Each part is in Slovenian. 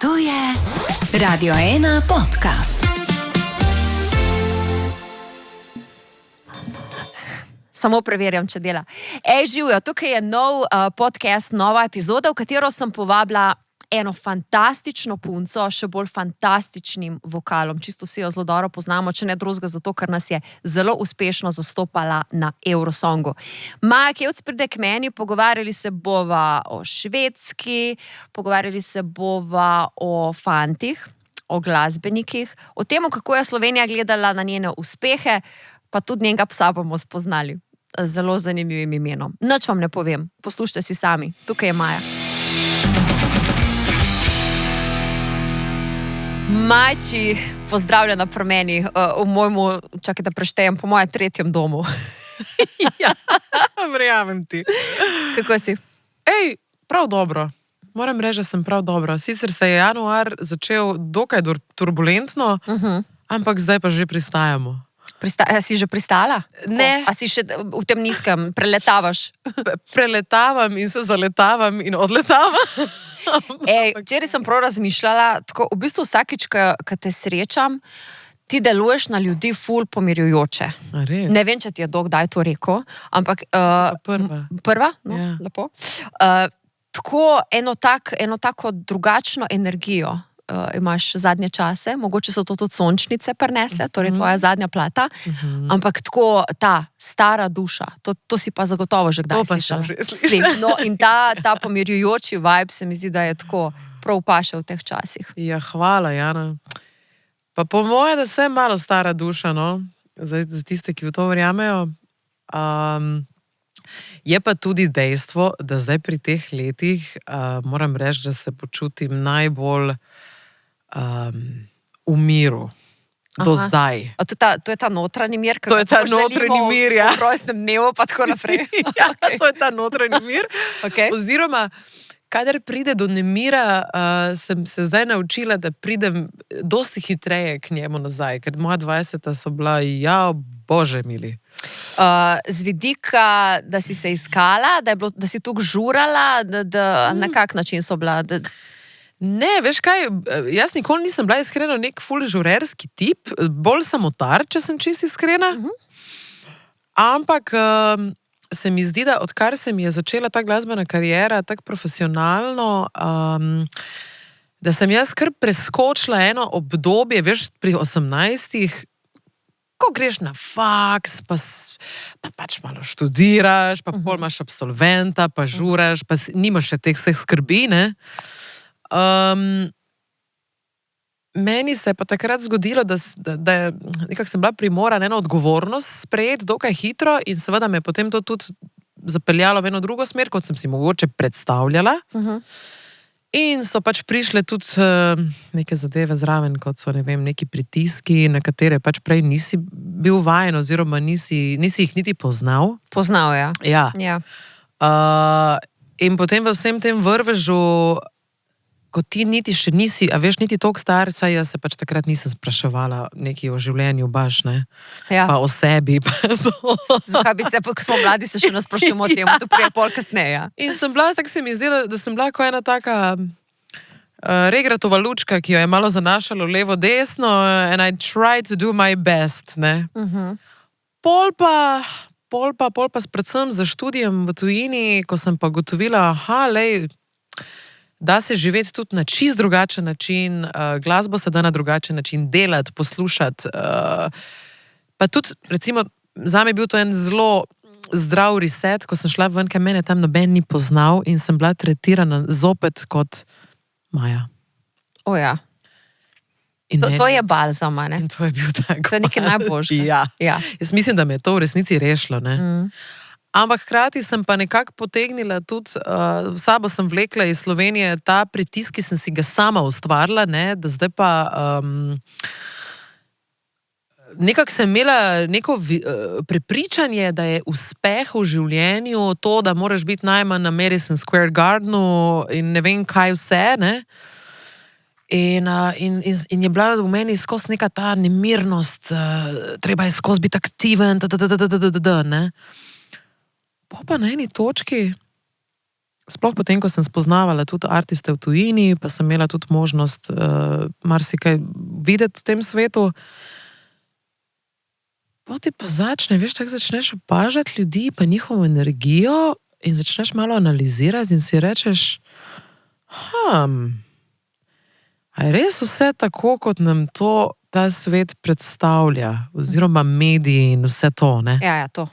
To je Radio 1 podcast. Samo preverjam, če dela. Živijo, tukaj je nov podcast, nova epizoda, v katero sem povabila eno fantastično punco, še bolj fantastičnim vokalom. Čisto si jo zelo dobro poznamo, če ne drugega zato, ker nas je zelo uspešno zastopala na Eurosongu. Maja Kevc pride k meni, pogovarjali se bova o Švedski, pogovarjali se bova o fantih, o glasbenikih, o tem, kako je Slovenija gledala na njene uspehe, pa tudi njenega psa bomo spoznali. Zelo zanimivim imenom. Nič vam ne povem, poslušajte si sami. Tukaj je Maja. Majči, pozdravljena pri meni v mojemu, čakaj da preštejem, po mojem 3. domu. Ja, verjamem ti. Kako si? Prav dobro. Moram reči, da sem prav dobro. Sicer se je januar začel dokaj turbulentno, ampak zdaj pa že pristajamo. Si že pristala? Ne. A si še v tem nizkem, preletavaš? Preletavam in se zaletavam in odletavam. Včeraj sem prav razmišljala, tako v bistvu vsakič, ko te srečam, ti deluješ na ljudi ful pomirjujoče. Ne vem, če ti je kdaj to rekel, ampak... Prva? No, ja. Lepo. Tako eno tako drugačno energijo imaš zadnje čase, mogoče so to tudi sončnice prinesle, torej tvoja zadnja plata, ampak tako ta stara duša, to si pa zagotovo že kdaj slišala. To pa sem že slišala. No, in ta pomirjujoči vibe se mi zdi, da je tako prav paše v teh časih. Ja, hvala, Jana. Pa po moje, da sem malo stara duša, no, za tiste, ki v to verjamejo. Je pa tudi dejstvo, da zdaj pri teh letih moram reči, da se počutim najbolj v miru. Do zdaj. To je ta notranji mir, to je ta notranji mir, ja. V rojstnem dnevu pa tako naprej. Ja, okay. To je ta notranji mir. Okay. Oziroma, kadar pride do nemira, sem se zdaj naučila, da pridem dosti hitreje k njemu nazaj, ker moja 20. so bila, ja, bože mili. Z vidika, da si se iskala, da si tukaj žurala, na kak način so bila? Ne, veš kaj, jaz nikoli nisem bila iskreno nek ful žurerski tip, bolj samotar, če sem čisto iskrena. Ampak se mi zdi, da odkar se mi je začela ta glasbena kariera tako profesionalno, da sem jaz kar preskočila eno obdobje, veš, pri 18-ih, ko greš na faks, pa pač malo študiraš, pa pol imaš absolventa, pa žuraš, pa nimaš še teh vseh skrbi, ne? Meni se je pa takrat zgodilo, da nekako sem bila primorana eno odgovornost sprejeti dokaj hitro in seveda me je potem to tudi zapeljalo v eno drugo smer, kot sem si mogoče predstavljala. In so pač prišle tudi neke zadeve zraven, kot so, ne vem, neki pritiski, na katere pač prej nisi bil vajen, oziroma nisi jih niti poznal. Poznal, ja. Ja. In potem v vsem tem vrvežu, ko ti niti še nisi, a veš, niti toliko star, saj jaz se pač takrat nisem spraševala nekaj o življenju baš, ne? Ja. Pa o sebi, pa to. Zakaj bi se, ko smo mladi, se še nas sprašujemo o tem, to prije pol kasneje. In sem bila, tako se mi zdi, da sem bila ko ena taka regratova lučka, ki jo je malo zanašalo levo desno, and I tried to do my best, ne? Pol pa predvsem za študijem v tujini, ko sem pa gotovila, da se živeti tudi na čist drugačen način, glasbo se da na drugačen način delati, poslušati. Pa tudi, recimo, zame je bil to en zelo zdrav reset, ko sem šla ven, kaj mene tam noben ni poznal in sem bila tretirana zopet kot Maja. Ja. To je balzama, ne? In to je bil tako. To je nekaj najboljšega. Ja. Jaz mislim, da me je to v resnici rešilo, ne? Ampak hkrati sem pa nekako potegnila tudi, v sabo sem vlekla iz Slovenije ta pritisk, ki sem si ga sama ustvarila, ne, da zdaj pa nekako sem imela neko prepričanje, da je uspeh v življenju to, da moraš biti najmanj na Madison Square Gardenu in ne vem kaj vse, ne. In je bila v meni skozi neka ta nemirnost, treba je skozi biti aktiven, ne. Pa na eni točki sploh potem, ko sem spoznavala tudi artiste v tujini, pa sem imela tudi možnost marsikaj videti v tem svetu, poti pa začneš opažati ljudi, pa njihovo energijo in začneš malo analizirati in si rečeš, a je res vse tako, kot nam to ta svet predstavlja, oziroma mediji in vse to, ne? Ja, to.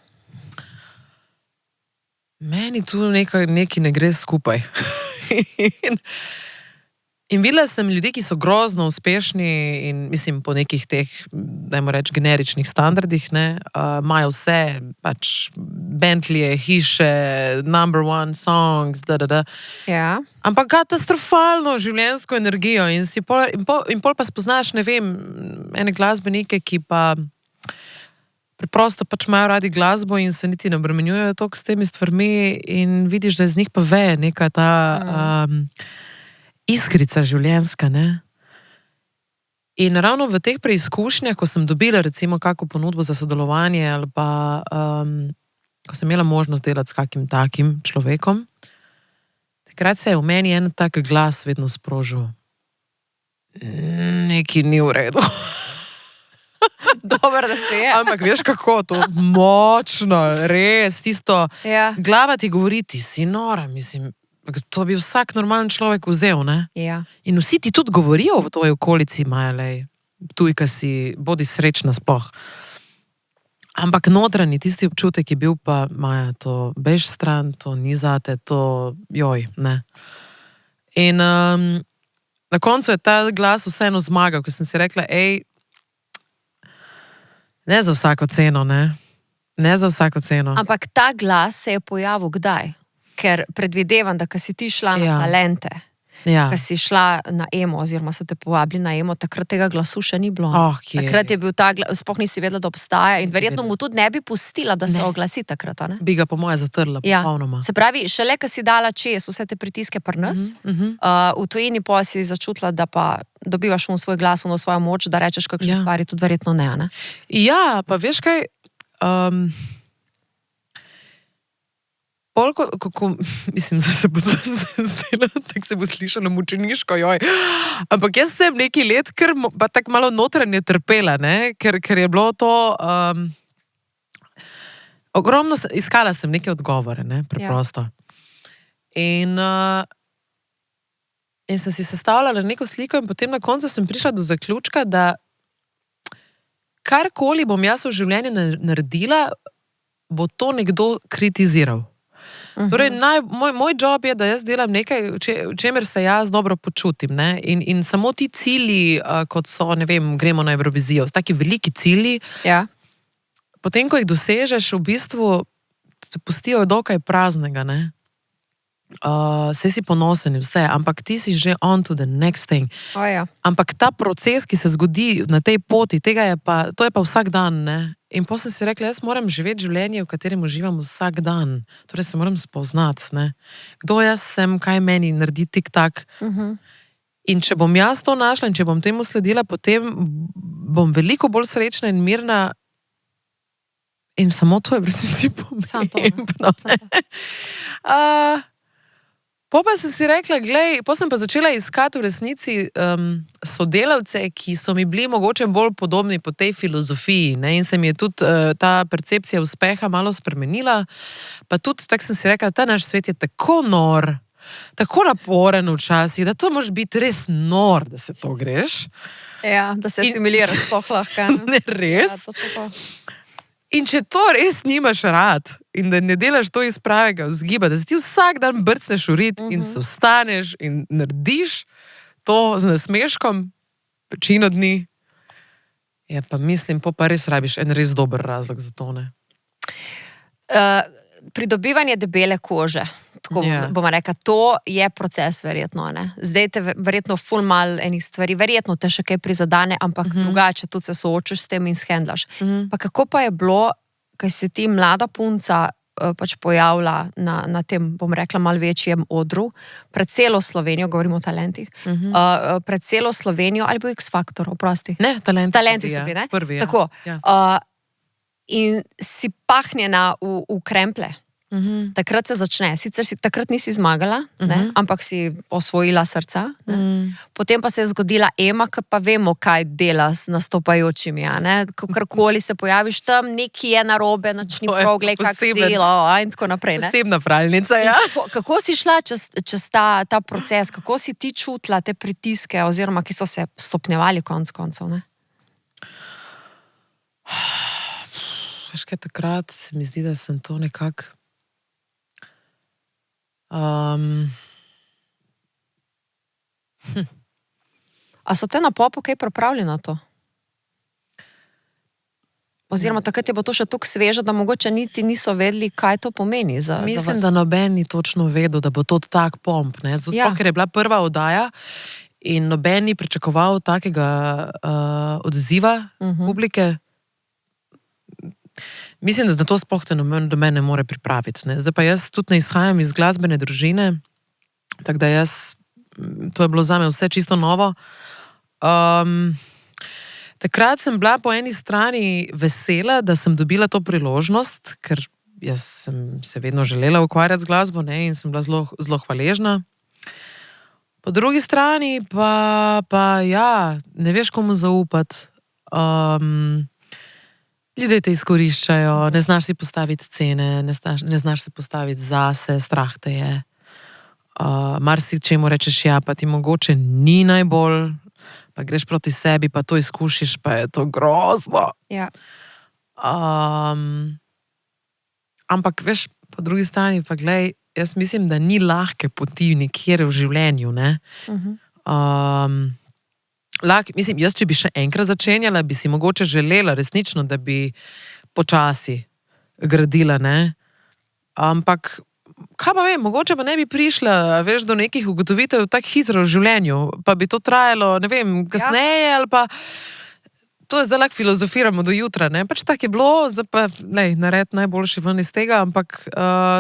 Meni tu nekaj ne gre skupaj. In videla sem ljudi, ki so grozno uspešni in mislim po nekih teh, dajmo reči, generičnih standardih, ne, imajo vse, pač Bentleyje, hiše, #1 songs, Ja. ampak katastrofalno življenjsko energijo in pol pa spoznaš, ne vem, ene glasbenike, ki pa preprosto pač imajo radi glasbo in se niti ne obremenjujejo toliko s temi stvarmi in vidiš, da iz njih pa veje neka ta iskrica življenjska, ne. In ravno v teh preizkušnjah, ko sem dobila recimo kako ponudbo za sodelovanje ali pa ko sem imela možnost delati s kakim takim človekom, takrat se je v meni en tak glas vedno sprožil. Nekaj ni v redu. Dobro, da se je. Ampak veš kako, to močno, res, tisto, Ja. glava ti govori, ti si nora, mislim, to bi vsak normalen človek vzel, ne? Ja. In vsi ti tudi govorijo v tvoji okolici, Maja, lej, tujka si, bodi srečna sploh. Ampak notranji, tisti občutek je bil pa, Maja, to bež stran, to ni zate, to joj, ne. In na koncu je ta glas vseeno zmagal, ker sem si rekla, ne za vsako ceno, ne. Ne za vsako ceno. Ampak ta glas se je pojavil kdaj? Ker predvidevam, da ko si ti šla na Talente, Ja. ko si šla na Emo, oziroma so te povabili na Emo, takrat tega glasu še ni bilo. Kje? Takrat je bil ta glas, sploh nisi vedela, da obstaja in verjetno mu tudi ne bi pustila, da se oglasi takrat, a ne? Bi ga po moje zatrla, popolnoma. Se pravi, šele, ko si dala čez vse te pritiske pri nas, v tujini pa si začutila, da pa dobivaš svoj glas, svojo moč, da rečeš kakšne stvari, tudi verjetno ne, a ne? Ja, pa veš kaj, mislim, da se bo to zdelo, tako se bo slišalo mučeniško, joj. Ampak jaz sem nekaj let, pa tako malo notranje trpela, ne, ker je bilo to, ogromno, iskala sem neke odgovore, ne, preprosto. In sem si sestavljala neko sliko in potem na koncu sem prišla do zaključka, da karkoli bom jaz v življenju naredila, bo to nekdo kritiziral. Torej, moj job je, da jaz delam nekaj, v čemer se jaz dobro počutim, ne? In samo ti cilji, kot so, ne vem, gremo na Evrovizijo, taki veliki cilji, potem, ko jih dosežeš, v bistvu se pustijo dokaj praznega, ne? Saj si ponosen in vse, ampak ti si že on to the next thing. Ampak ta proces, ki se zgodi na tej poti, to je pa vsak dan, ne? In potem sem si rekla, jaz moram živeti življenje, v katerem uživam vsak dan. Torej se moram spoznati, ne? Kdo jaz sem, kaj meni naredi tik-tak. In če bom jaz to našla in če bom temu sledila, potem bom veliko bolj srečna in mirna in samo to je v resnici pomembno. Pa sem si rekla, glej, pa sem pa začela iskati v resnici sodelavce, ki so mi bili mogoče bolj podobni po tej filozofiji, ne, in se mi je tudi ta percepcija uspeha malo spremenila, pa tudi, tako sem si rekla, ta naš svet je tako nor, tako naporen včasih, da to moraš biti res nor, da se to greš. Ja, da se asimiliraš sploh lahko. Ne, res. In če to res nimaš rad in da ne delaš to iz pravega vzgiba, da se ti vsak dan brcneš v rit in se vstaneš in narediš to z nasmeškom večino dni, je pa mislim, pa res rabiš en res dober razlog za to, ne. Pridobivanje debele kože, tako bomo rekla, to je proces verjetno, ne. Zdaj te verjetno ful mal enih stvari, verjetno te še kaj prizadane, ampak drugače tudi se soočiš s tem in shendlaš. Pa kako pa je bilo, kaj si ti mlada punca pač pojavila na tem, bom rekla, malo večjem odru, pred celo Slovenijo, govorimo o talentih, pred celo Slovenijo, ali bo X-Factor, oprosti? Ne, talenti so bili, ne? Prvi, ja. Tako. In si pahnjena v kremple. Takrat se začne. Sicer takrat nisi zmagala, ampak si osvojila srca. Potem pa se je zgodila Ema, ki pa vemo, kaj dela s nastopajočimi. Kakorkoli se pojaviš tam, nekaj je narobe, nič ni prav, glej, kak si, in tako naprej. Posebna pravljica, ja. Kako si šla čez ta proces, kako si ti čutila te pritiske, oziroma ki so se stopnjevali konec koncev, ne? Veš kaj, takrat se mi zdi, da sem to nekako A so te na popu kaj pripravili na to? Oziroma takrat je bilo to še toliko sveže, da mogoče niti niso vedeli, kaj to pomeni za vas. Mislim, da noben ni točno vedel, da bo to tak pomp, ne? Zato, ker je bila prva oddaja in noben ni pričakoval takega odziva publike. Mislim, da na to sploh te noben ne more pripraviti, ne? Zdaj pa jaz tudi ne izhajam iz glasbene družine, tako da to je bilo zame vse čisto novo. Takrat sem bila po eni strani vesela, da sem dobila to priložnost, ker jaz sem se vedno želela ukvarjati z glasbo, ne, in sem bila zelo hvaležna. Po drugi strani pa ja, ne veš, komu zaupati. Ljudje te izkoriščajo, ne znaš si postaviti cene, ne znaš se postaviti zase, strah te je. Marsičemu rečeš ja, pa ti mogoče ni najbolj, pa greš proti sebi, pa to izkušiš, pa je to grozno. Ja. Ampak veš, po drugi strani pa glej, jaz mislim, da ni lahke poti nikjer v življenju, ne. Mislim, jaz, če bi še enkrat začenjala, bi si mogoče želela resnično, da bi počasi gradila, ne. Ampak kaj pa vem, mogoče pa ne bi prišla, veš, do nekih ugotovitev tako hitro v življenju, pa bi to trajalo, ne vem, kasneje ali pa to je zdaj lahko filozofiramo do jutra, ne, pač tako je bilo, zdaj pa, nared najboljši ven iz tega, ampak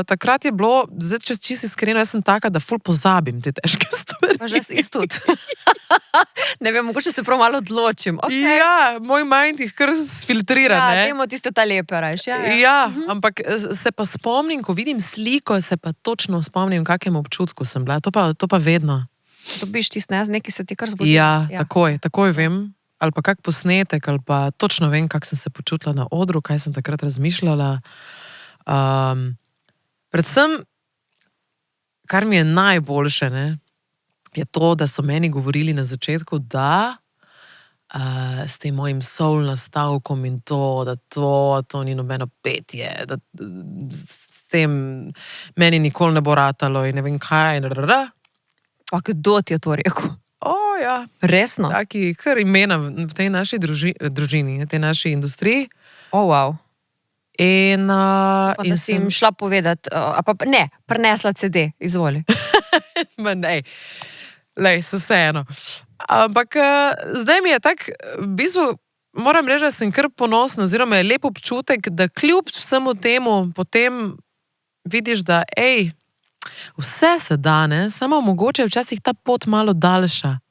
takrat je bilo, zdaj čisto iskreno, jaz sem taka, da ful pozabim te težke stvari. Pa že si tudi. Ne vem, mogoče se prav malo odločim. Okay. Ja, moj mind jih kar sfiltrira, ne. Ja, dajmo tiste ta lepe rajš, ja. Ja, ampak se pa spomnim, ko vidim sliko, se pa točno spomnim, kakem občutku sem bila, to pa vedno. Dobiš tisti, ne, nekaj se ti kar zbudi. Ja, takoj vem. Ali pa kak posnetek, ali pa točno vem, kak sem se počutila na odru, kaj sem takrat razmišljala. Predvsem, kar mi je najboljše, ne, je to, da so meni govorili na začetku, da s tem mojim soul nastavkom in to, da to ni nobeno petje, da s tem meni nikoli ne bo ratalo in ne vem kaj. Pa kdo ti je to rekel? Ja. Resno? Taki kar imena v tej naši družini, v tej naši industriji. Wow. In da si jim šla povedati, ne, prinesla CD, izvoli. Ma ne, so vseeno. Ampak zdaj mi je tako, v bistvu, moram reči, da sem kar ponosna, oziroma je lep občutek, da kljub vsemu temu potem vidiš, da vse se da, ne, samo mogoče včasih ta pot malo daljša.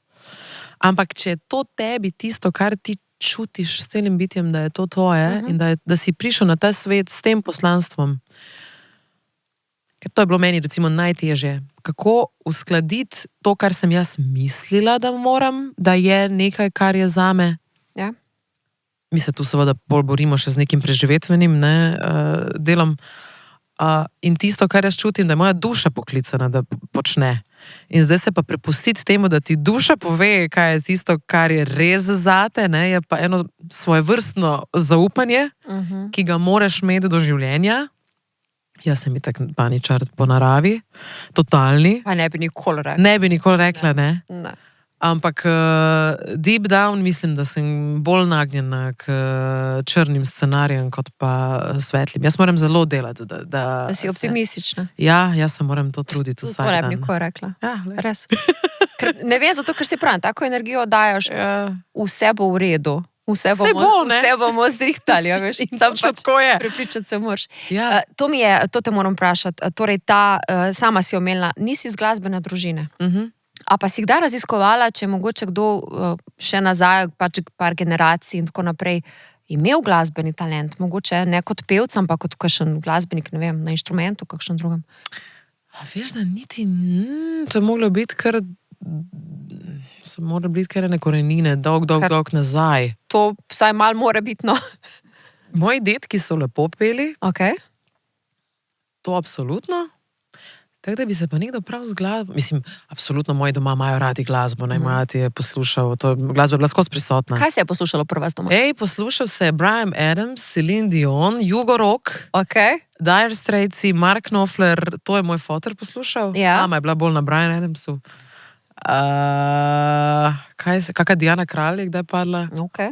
Ampak če je to tebi tisto, kar ti čutiš s celim bitjem, da je to tvoje in da si prišel na ta svet s tem poslanstvom. Ker to je bilo meni recimo najtežje. Kako uskladiti to, kar sem jaz mislila, da moram, da je nekaj, kar je zame. Ja. Mi se tu seveda bolj borimo še z nekim preživetvenim delom. In tisto, kar jaz čutim, da je moja duša poklicana, da počne. In zdaj se pa prepustiti temu, da ti duša pove, kaj je tisto, kar je res zate, ne, je pa eno svojevrstno zaupanje, ki ga moraš imeti do življenja. Jaz sem tak paničar po naravi, totalni. Pa ne bi nikoli rekla. Ne bi nikoli rekla, ne. Ne. Ampak deep down mislim, da sem bolj nagnjena k črnim scenarijem, kot pa svetlim. Jaz moram zelo delati, da si optimistična. Ja, jaz se moram to truditi vsak dan. To ne bi nikoli rekla. Ja, res. Ne vem, zato ker si pravim, tako energijo dajaš, vse bo v redu. Vse bomo zrihtali, ja, veš. Sam pač prepričati se moraš. Ja. To te moram vprašati. Torej, sama si omenila, nisi iz glasbene družine. A pa si kdaj raziskovala, če je mogoče kdo še nazaj, pač par generacij in tako naprej, imel glasbeni talent, mogoče ne kot pevec, ampak kot kakšen glasbenik, ne vem, na inštrumentu, kakšen drugem. A veš, da niti, to je moglo biti kar, so morali biti kar ene korenine, dolg nazaj. To vsaj malo mora biti, no. Moji detki so lepo peli, Okay. to absolutno. Tako da bi se pa nekdo prav z glasbo, mislim, absolutno moji doma imajo radi glasbo, naj moj ati je poslušal, glasba je bila skozi prisotna. Kaj se je poslušalo pri vas doma? Poslušal se je Bryan Adams, Celine Dion, Jugo Rock, Okay. Dire Straitsi, Mark Knopfler, to je moj foter poslušal. Ja. Mama je bila bolj na Bryan Adamsu. Kakšna Diana Kralj je kdaj padla? Okay.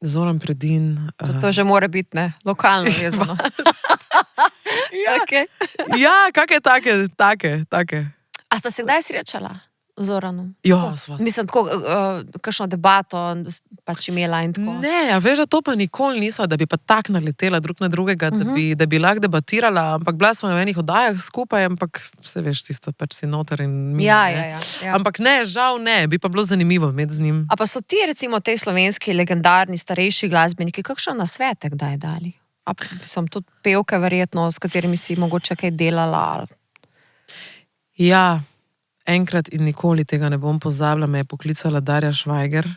Zoran Predin. To že mora biti, ne, lokalno vezano. Okay. Ja, kakšne take. A sta se kdaj srečala z Zoranom? Ja, sva se. Mislim, tako, kakšno debato pač imela in tako. Ne, a veš, da to pa nikoli nisva, da bi pa tak naletela drug na drugega, da bi lahko debatirala, ampak bila smo v enih oddajah skupaj, ampak se veš, tisto pač si noter in mi. Ja. Ampak ne, žal ne, bi pa bilo zanimivo imeti z njim. A pa so ti recimo tej slovenski legendarni starejši glasbeniki kakšno nasvete kdaj dali? A pa sem tudi pevke verjetno, s katerimi si mogoče kaj delala? Ja, enkrat in nikoli tega ne bom pozabila, me je poklicala Darja Švajger.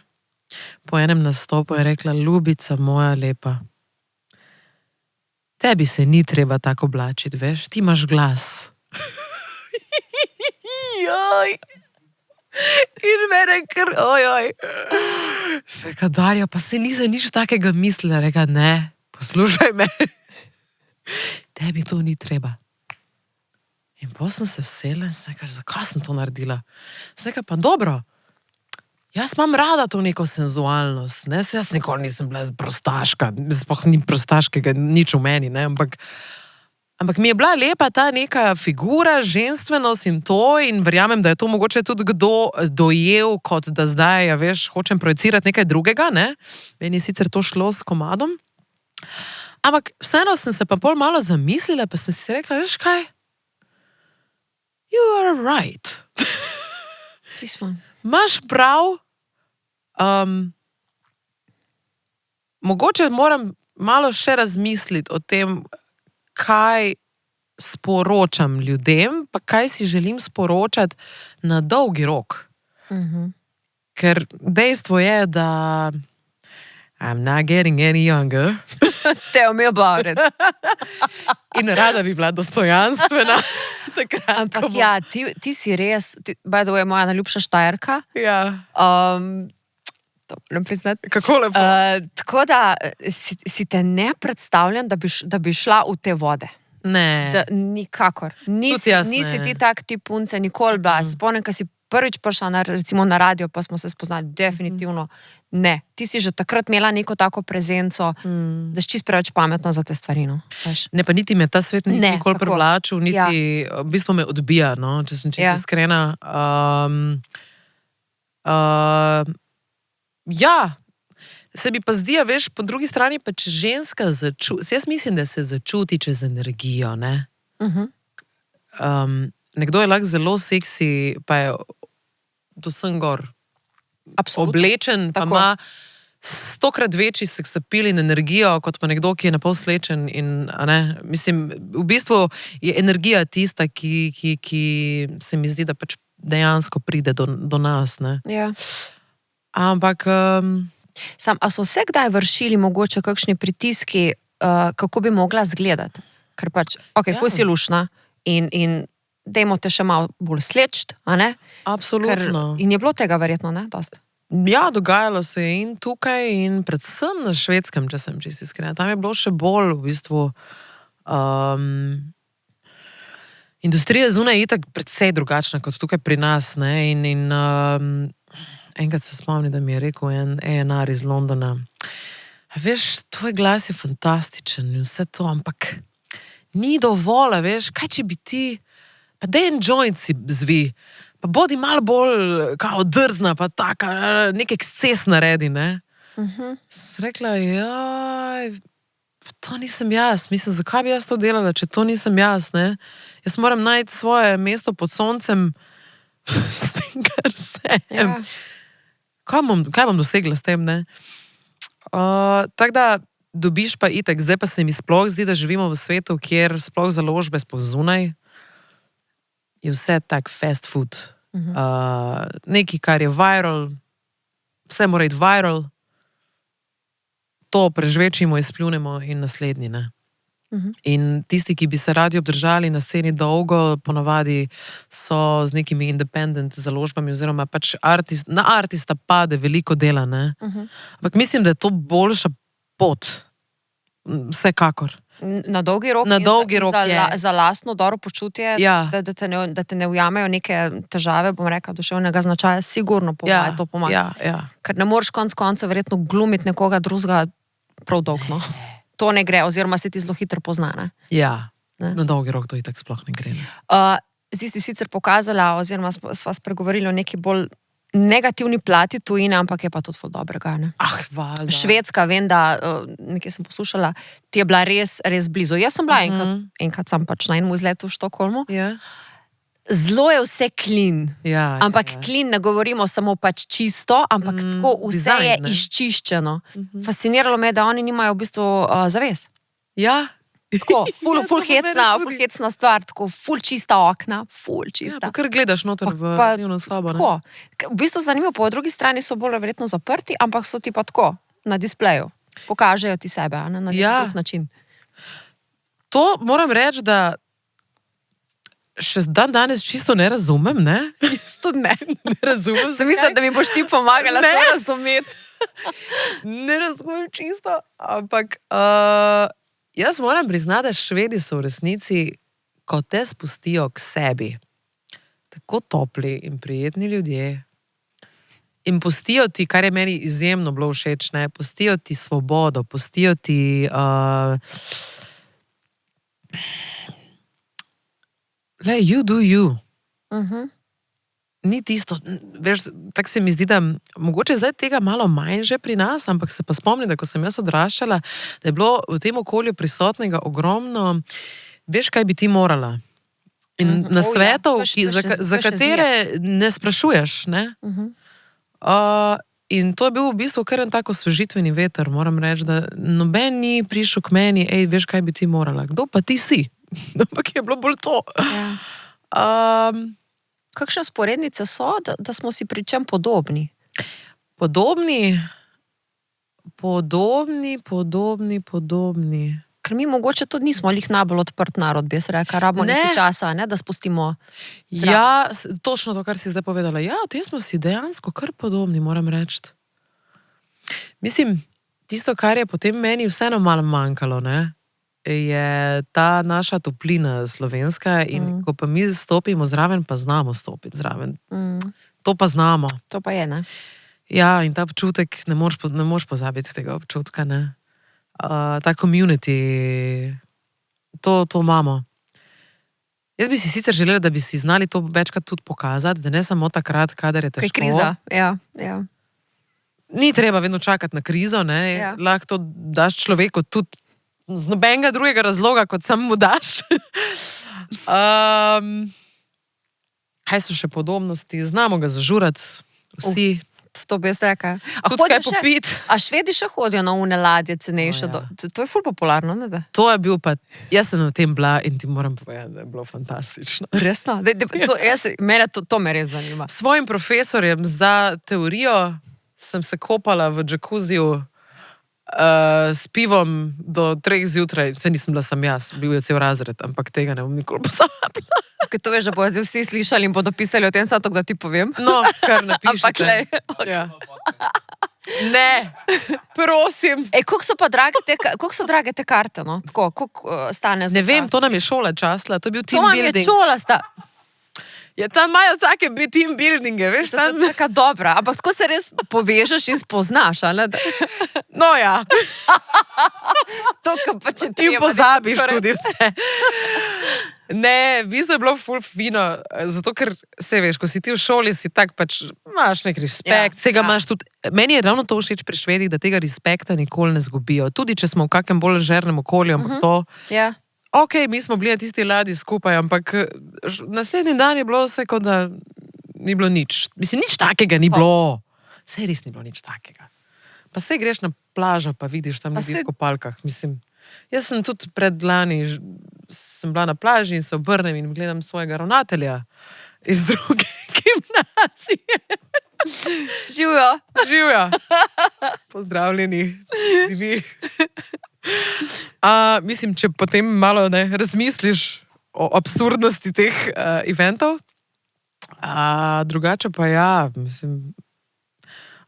Po enem nastopu je rekla: Ljubica moja lepa, tebi se ni treba tako oblačiti, veš, ti imaš glas. Joj. In mene kar, ojoj. Seka, Darja, pa se nisem nič takega mislila, reka, ne, poslušaj me. Tebi to ni treba. In potem sem se vsela in sem rekla, zakaj sem to naredila? Sem rekla, pa dobro, jaz imam rada to neko senzualnost, ne? Jaz nikoli nisem bila prostaška, sploh ni prostaškega nič v meni, ne? Ampak mi je bila lepa ta neka figura, ženstvenost in to, in verjamem, da je to mogoče tudi kdo dojel, kot da zdaj, ja veš, hočem projecirati nekaj drugega, ne? Meni je sicer to šlo s komadom. Ampak vseeno sem se pa pol malo zamislila, pa sem si rekla, veš kaj? You are right. Imaš prav. Mogoče moram malo še razmisliti o tem, kaj sporočam ljudem, pa kaj si želim sporočati na dolgi rok. Ker dejstvo je, da I'm not getting any younger. Tell me about it. In rada bi bila dostojanstvena. Ampak ja, ti si res, by the way, moja najljubša Štajerka. Ja. To moram priznati. Kako lepo. Tako da si te ne predstavljam, da bi šla v te vode. Ne. Nikakor. Nisi ti tak tip punce, nikoli bila. Spomnim, ko si prvič prišla recimo na radio, pa smo se spoznali, definitivno ne. Ti si že takrat imela neko tako prezenco, da si čist preveč pametna za te stvari, no. Ne, pa niti me ta svet ni nikoli privlačil, niti v bistvu me odbija, no, če sem čisto iskrena. Ja, se mi pa zdi, veš, po drugi strani pa če ženska jaz mislim, da se začuti čez energijo, ne. Nekdo je lahko zelo seksi, pa je do sem gor. Absolutno. Oblečen, pa ima 100-krat večji seksapil in energijo, kot pa nekdo, ki je napol slečen in, mislim, v bistvu je energija tista, ki se mi zdi, da pač dejansko pride do nas, ne. Ja. Ampak... A so se kdaj vršili mogoče kakšni pritiski, kako bi mogla zgledati? Ker pač, ful si lušna in dajmo te še malo bolj slečt, a ne? Absolutno. In je bilo tega verjetno, ne? Dost. Ja, dogajalo se je in tukaj in predvsem na Švedskem, če sem čisto iskrena. Tam je bilo še bolj v bistvu... Industrija zunaj je itak precej drugačna kot tukaj pri nas, ne? In enkrat se spomnim, da mi je rekel en A&R iz Londona. A veš, tvoj glas je fantastičen in vse to, ampak ni dovolj, veš, kaj če bi ti... Pa daj en joint si zvi, pa bodi malo bolj kao drzna, pa taka, nek eksces naredi, ne? Sem rekla, jaj, to nisem jaz. Mislim, zakaj bi jaz to delala, če to nisem jaz, ne? Jaz moram najti svoje mesto pod soncem s tem, kar sem. kaj bom dosegla s tem, ne? Tako da dobiš pa itak, zdaj pa se mi sploh zdi, da živimo v svetu, kjer sploh založbe, sploh zunaj, je vse tak fast food. Nekaj, kar je viral, vse mora iti viral, to prežvečimo, izpljunemo in naslednji, ne? In tisti, ki bi se radi obdržali na sceni dolgo, ponavadi so z nekimi independent založbami, oziroma pač na artista pade veliko dela, ne? Ampak mislim, da je to boljša pot. Vsekakor. Na dolgi rok, Na dolgi rok je. za lastno dobro počutje, Ja. da te ne ujamejo neke težave, bom rekla, duševnega značaja, sigurno to pomaga. Ja. Ker ne moreš konec koncev verjetno glumiti nekoga drugega prav dolgo. To ne gre, oziroma se ti zelo hitro pozna. Ne? Ja, Ne. na dolgi rok to itak sploh ne gre. Ne? Zdaj si sicer pokazala, oziroma sva spregovorili o neki bolj negativni plati tujine, ampak je pa tudi ful dobrega. Ne? Valjda. Švedska, vem, da nekaj sem poslušala, ti je bila res, res blizu. Jaz sem bila enkrat sem pač na enem izletu v Štokholmu. Ja. Zelo je vse clean. Ja, Ampak clean ne govorimo samo pač čisto, ampak tako vse dizajn, je ne? izčiščeno. Fasciniralo me je, da oni nimajo v bistvu zaves. Ja. Tako, ful Ja, to mene tudi. hecna stvar, tako ful čista okna, ful Ja, čista. pa kar gledaš noter v Pa dnevno sobo, ne? tako. V bistvu zanimivo, po drugi strani so bolj verjetno zaprti, ampak so ti pa tako, na displeju. Pokažejo ti sebe, a ne, na nek drug način. To moram reči, da še dan danes čisto ne razumem, ne? Jaz tudi ne. Ne razumem. Sem mislila, da mi boš ti pomagala Ne. to razumeti. Ne razumem čisto, ampak jaz moram priznati, da Švedi so v resnici, ko te spustijo k sebi, tako topli in prijetni ljudje in pustijo ti, kar je meni izjemno bilo všeč, ne, pustijo ti svobodo, pustijo ti you do you. Ni tisto, veš, tako se mi zdi, da mogoče zdaj tega malo manj že pri nas, ampak se pa spomnim, da ko sem jaz odraščala, da je bilo v tem okolju prisotnega ogromno, veš, kaj bi ti morala. In na svetov, za katere ne sprašuješ, ne? In to je bil v bistvu kar en tako osvežitveni veter, moram reči, da noben ni prišel k meni, veš, kaj bi ti morala. Kdo pa ti si? Ampak je bilo bolj to. Ja. Kakšne sporednice so, da smo si pri čem podobni? Podobni. Ker mi mogoče tudi nismo lih najbolj odprt narod, bi jaz rekla, rabimo nekaj časa, ne, da spustimo zraven. Ja, točno to, kar si zdaj povedala. Ja, v tem smo si dejansko kar podobni, moram reči. Mislim, tisto, kar je potem meni vseeno malo manjkalo, ne, je ta naša toplina slovenska in ko pa mi stopimo zraven, pa znamo stopiti zraven. To pa znamo. To pa je, ne? Ja, in ta občutek, ne moreš pozabiti tega občutka, ne. Ta community, to imamo. Jaz bi si sicer želela, da bi si znali to večkrat tudi pokazati, da ne samo takrat, kadar je težko. Kaj kriza, ja. Ni treba vedno čakati na krizo, ne. Ja. Lahko to daš človeku tudi z nobenega drugega razloga, kot sam mu daš. Kaj so še podobnosti? Znamo ga zažurati, vsi. To bi jaz rekla. Tudi kaj popiti. A Švedi še hodijo na une ladje cenejše? To je ful popularno, ne da? To je bil pa, jaz sem v tem bila in ti moram povedati, da je bilo fantastično. Resno? Mene to me res zanima. S svojim profesorjem za teorijo sem se kopala v džakuziju s pivom do 3 zjutraj. Vse nisem bila sam jaz, bil je cel razred, ampak tega ne bom nikoli pozabila. Ker to veš, da bojo zdaj vsi slišali in bodo pisali o tem, zato da ti povem. No, kar napišite. Ampak lej. Ja. Ne, prosim. Koliko so drage te karte, no? Koliko stane za Ne vem, to nam je šola časla, to je bil To team vam je building. šola sta. Ja, tam imajo take team buildinge, veš, To tam. je taka dobra, ampak tako se res povežeš in spoznaš, ali ne? No ja, To, kar pa če in treba. pozabiš tudi vse. Ne, vizo je bilo ful fino, zato ker se veš, ko si ti v šoli, si tak pač, imaš nek respekt, Ja, sega ja. imaš tudi, meni je ravno to všeč pri Švedih, da tega respekta nikoli ne zgubijo, tudi če smo v kakem bolj ležernem okolju, ampak to, Ja. ok, mi smo bili na tisti ladji skupaj, ampak naslednji dan je bilo vse, kot da ni bilo nič. Mislim, nič takega ni bilo. Sej res ni bilo nič takega. Pa sej greš na plažo, pa vidiš tam ljudi v kopalkah. Mislim, jaz sem tudi predlani, sem bila na plaži in se obrnem in gledam svojega ravnatelja iz druge gimnazije. Živijo. Živijo. Pozdravljeni. Mislim, če potem malo razmisliš o absurdnosti teh eventov, drugače pa ja, mislim,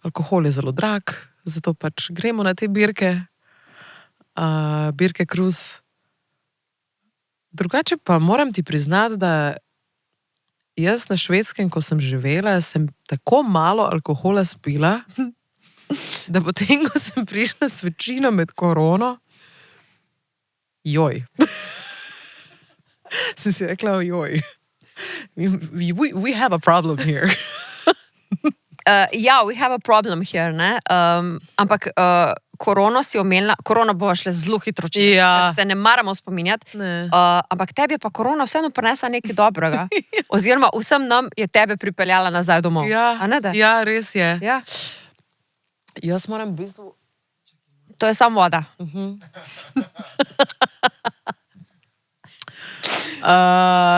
alkohol je zelo drag, zato pač gremo na te birke, birke kruz. Drugače pa moram ti priznati, da jaz na Švedskem, ko sem živela, sem tako malo alkohola spila, da potem, ko sem prišla s večino med korono, joj. Sem si rekla, joj. We have a problem here. Ja, we have a problem here, ne? Ampak korono si omenila, korona bova šla zelo hitro čez, Ja. se ne maramo spominjati, Ne. ampak tebi je pa korona vseeno prinesla nekaj dobrega. Oziroma vsem nam je tebe pripeljala nazaj domov. A ne, da? Ja, res je. Ja. Jaz moram v bistvu... To je samo voda.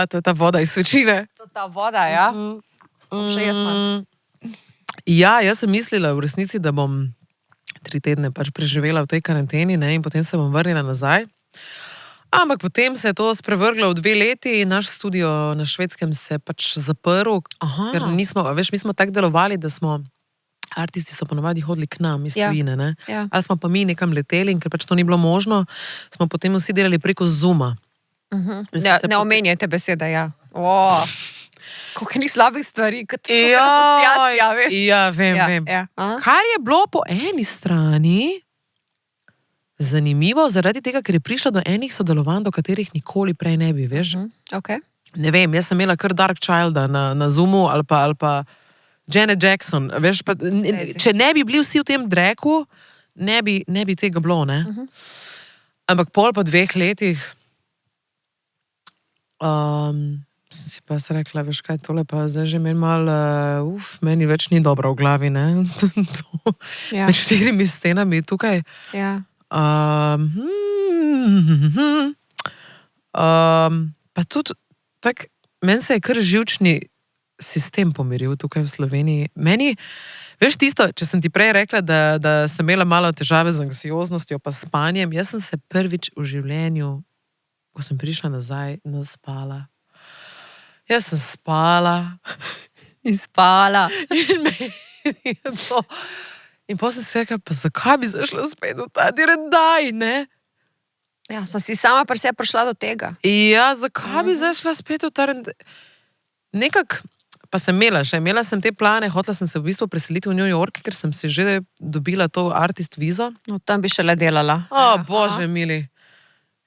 To je ta voda iz svečine. To je ta voda, ja. Še jaz imam. Ja, jaz sem mislila v resnici, da bom 3 tedne pač preživela v tej karanteni, ne, in potem se bom vrnila nazaj. Ampak potem se je to sprevrglo v 2 leti in naš studio na Švedskem se je pač zaprl, ker nismo, veš, mi smo tako delovali, da smo, artisti so ponovadi hodili k nam iz tujine, ne. Ja. Ali smo pa mi nekam leteli in ker pač to ni bilo možno, smo potem vsi delali preko Zooma. Ne omenjajte besede, ja. Koliko ni slabih stvari, kot asociacija, veš. Ja, vem. Ja. Kar je bilo po eni strani zanimivo, zaradi tega, ker je prišlo do enih sodelovanj, do katerih nikoli prej ne bi, veš. Okay. Ne vem, jaz sem imela kar Dark Childa na Zoomu ali pa Janet Jackson, veš, pa, če ne bi bili vsi v tem dreku, ne bi tega bilo, ne. Ampak pol po 2 letih sem si pa rekla, veš kaj, tole pa zdaj že meni malo, meni več ni dobro v glavi, ne. Ja. Med 4 stenami tukaj. Ja. Pa tudi, tak, meni se je kar živčni sistem pomiril tukaj v Sloveniji. Meni, veš tisto, če sem ti prej rekla, da sem imela malo težave z anksioznostjo pa spanjem, jaz sem se prvič v življenju, ko sem prišla nazaj, naspala. Jaz sem spala. In spala. In potem sem si rekla, pa zakaj bi zašla spet v ta direndaj, ne? Ja, sem si sama pri sebi prišla do tega. Ja, zakaj bi zašla spet v ta direndaj? Nekak, pa sem imela sem te plane, hotela sem se v bistvu preseliti v New York, ker sem si že dobila to artist vizo. No, tam bi šele delala. Bože mili.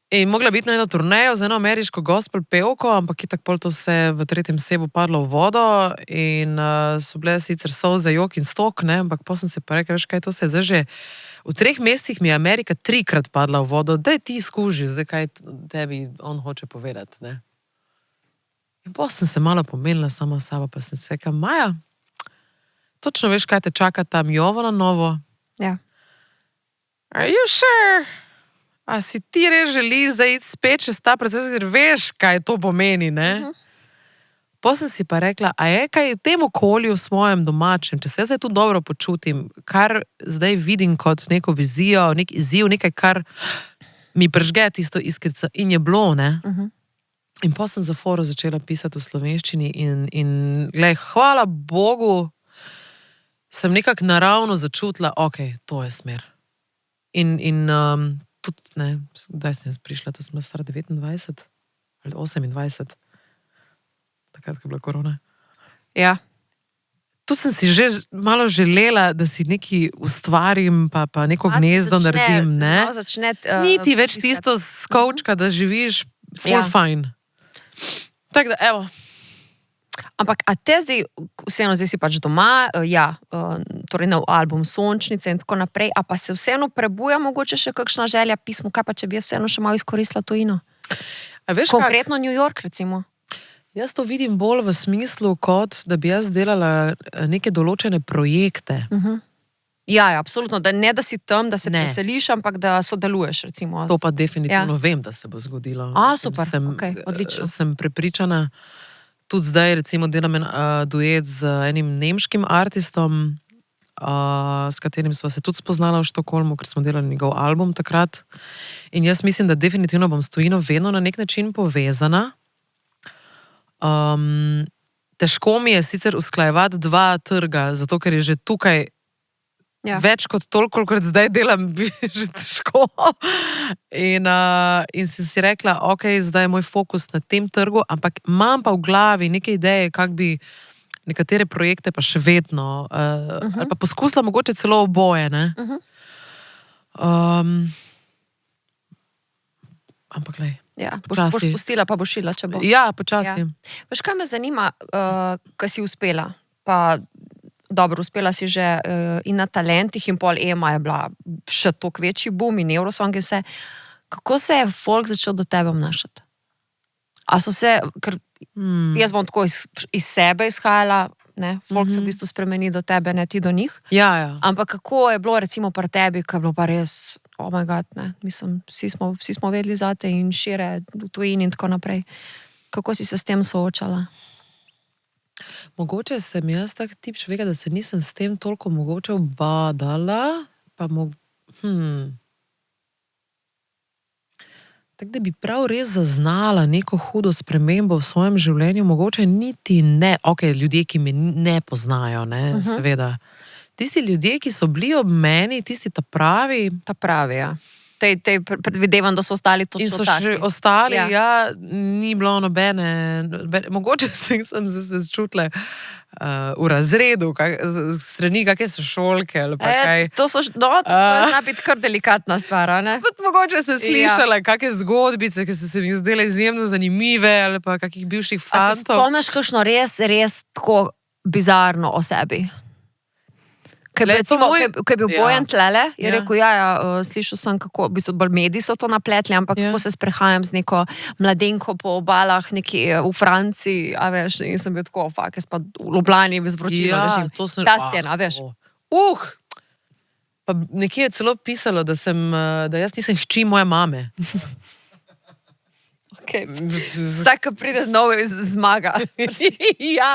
In mogla biti na eno turnejo z eno ameriško gospel pevko, ampak itak pol to vse v 3. sebu padlo v vodo in so bile sicer solze, jok in stok, ne, ampak potem sem se pa rekla, veš kaj, to se je zdaj že v 3 mesecih mi je Amerika 3-krat padla v vodo, daj ti skuži, zdaj kaj tebi on hoče povedati, ne. In potem sem se malo pomenila sama sabo, pa sem se rekla, Maja, točno veš, kaj te čaka tam Jovo na novo? Ja. Are you sure? A si ti res želiš zdaj iti spet čez ta proces, ker veš, kaj to pomeni, ne? Potem sem si pa rekla, a je kaj v tem okolju svojem domačem, če se zdaj tu dobro počutim, kar zdaj vidim kot neko vizijo, nek izziv, nekaj, kar mi pržge tisto iskrico in je bilo, ne? In potem sem za foro začela pisati v slovenščini in glej, hvala Bogu, sem nekako naravno začutila, ok, to je smer. In tudi, ne, kdaj sem jaz prišla, to sem bila stara 29 ali 28, takrat, ko je bila korona. Ja. Tu sem si že malo želela, da si nekaj ustvarim, pa neko gnezdo naredim, ne. Ni ti več tisto skovčka, da živiš full fine. Tako da, evo. Ampak, a te zdaj, vseeno zdaj si pač doma, torej nov album Sončnice in tako naprej, a pa se vseeno prebuja mogoče še kakšna želja pismo, kaj pa če bi vseeno še malo izkoristila tujino? A veš konkretno New York, recimo? Jaz to vidim bolj v smislu, kot da bi jaz delala neke določene projekte. Ja, absolutno. Da si tam, da se Ne. preseliš, ampak da sodeluješ. Recimo, To pa definitivno vem, da se bo zgodilo. Super, okej, odlično. Sem prepričana, tudi zdaj recimo delam duet z enim nemškim artistom, s katerim sva se tudi spoznala v Štokholmu, ker smo delali njegov album takrat. In jaz mislim, da definitivno bom s tujino vedno na nek način povezana. Težko mi je sicer usklajevati dva trga, zato ker je že tukaj več kot toliko, kot zdaj delam, bi že težko. In si rekla, ok, zdaj je moj fokus na tem trgu, ampak imam pa v glavi neke ideje, kak bi nekatere projekte pa še vedno, ali pa poskusila mogoče celo oboje, ne? Ampak glej. Ja, boš pustila, pa boš šila, če bo. Ja, počasi. Veš, kaj me zanima, kaj si uspela? Pa dobro, uspela si že in na Talentih in pol Ema je bila še toliko večji boom in Eurosong in vse. Kako se je folk začel do tebe obnašati? A so se, ker jaz bom tako iz sebe izhajala, ne, folk se v bistvu spremeni do tebe, ne ti do njih. Ja. Ampak kako je bilo recimo pri tebi, ko je bilo pa res, oh my god, ne, mislim, vsi smo vedeli zate in šire v tujini in tako naprej. Kako si se s tem soočala? Mogoče sem jaz tak tip človeka, da se nisem s tem toliko mogoče obadala, pa tako da bi prav res zaznala neko hudo spremembo v svojem življenju, mogoče niti ne, ok, ljudje, ki me ne poznajo, ne, seveda. Tisti ljudje, ki so bili ob meni, tisti ta pravi, ja. Tej predvidevam, da so ostali točno in so taki. še ostali, ni bilo nobene, mogoče sem se začutila v razredu, strani kakšne sošolke ali pa kaj. To zna biti kar delikatna stvar, ne? Mogoče sem slišala kakšne zgodbice, ki so se mi zdele izjemno zanimive, ali pa kakih bivših fantov. A se spomniš kakšno res tako bizarno o sebi? Ko je bil Bojan tlele, je rekel, slišal sem, kako, v bistvu bolj mediji so to napletli, ampak kako se sprehajam z neko mladenko po obalah nekje v Franciji, a veš, in sem bil tako, jaz pa v Ljubljani z vročino ležim. Ta scena, veš. Pa nekje je celo pisalo, da jaz nisem hči moje mame. Vsak, ki pride nov, zmaga. Ja.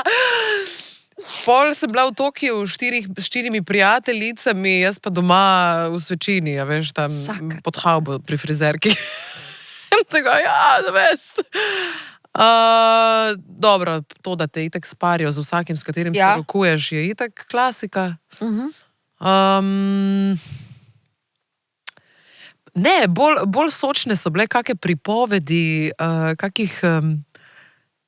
Pol sem bila v Tokiu s 4 prijateljicami, jaz pa doma v svečini, a veš, tam pod havbo pri frizerki. Tako, da vest. Dobro, to, da te itak sparijo z vsakim, s katerim se rokuješ, je itak klasika. Ne, bolj sočne so bile kakšne pripovedi, kakih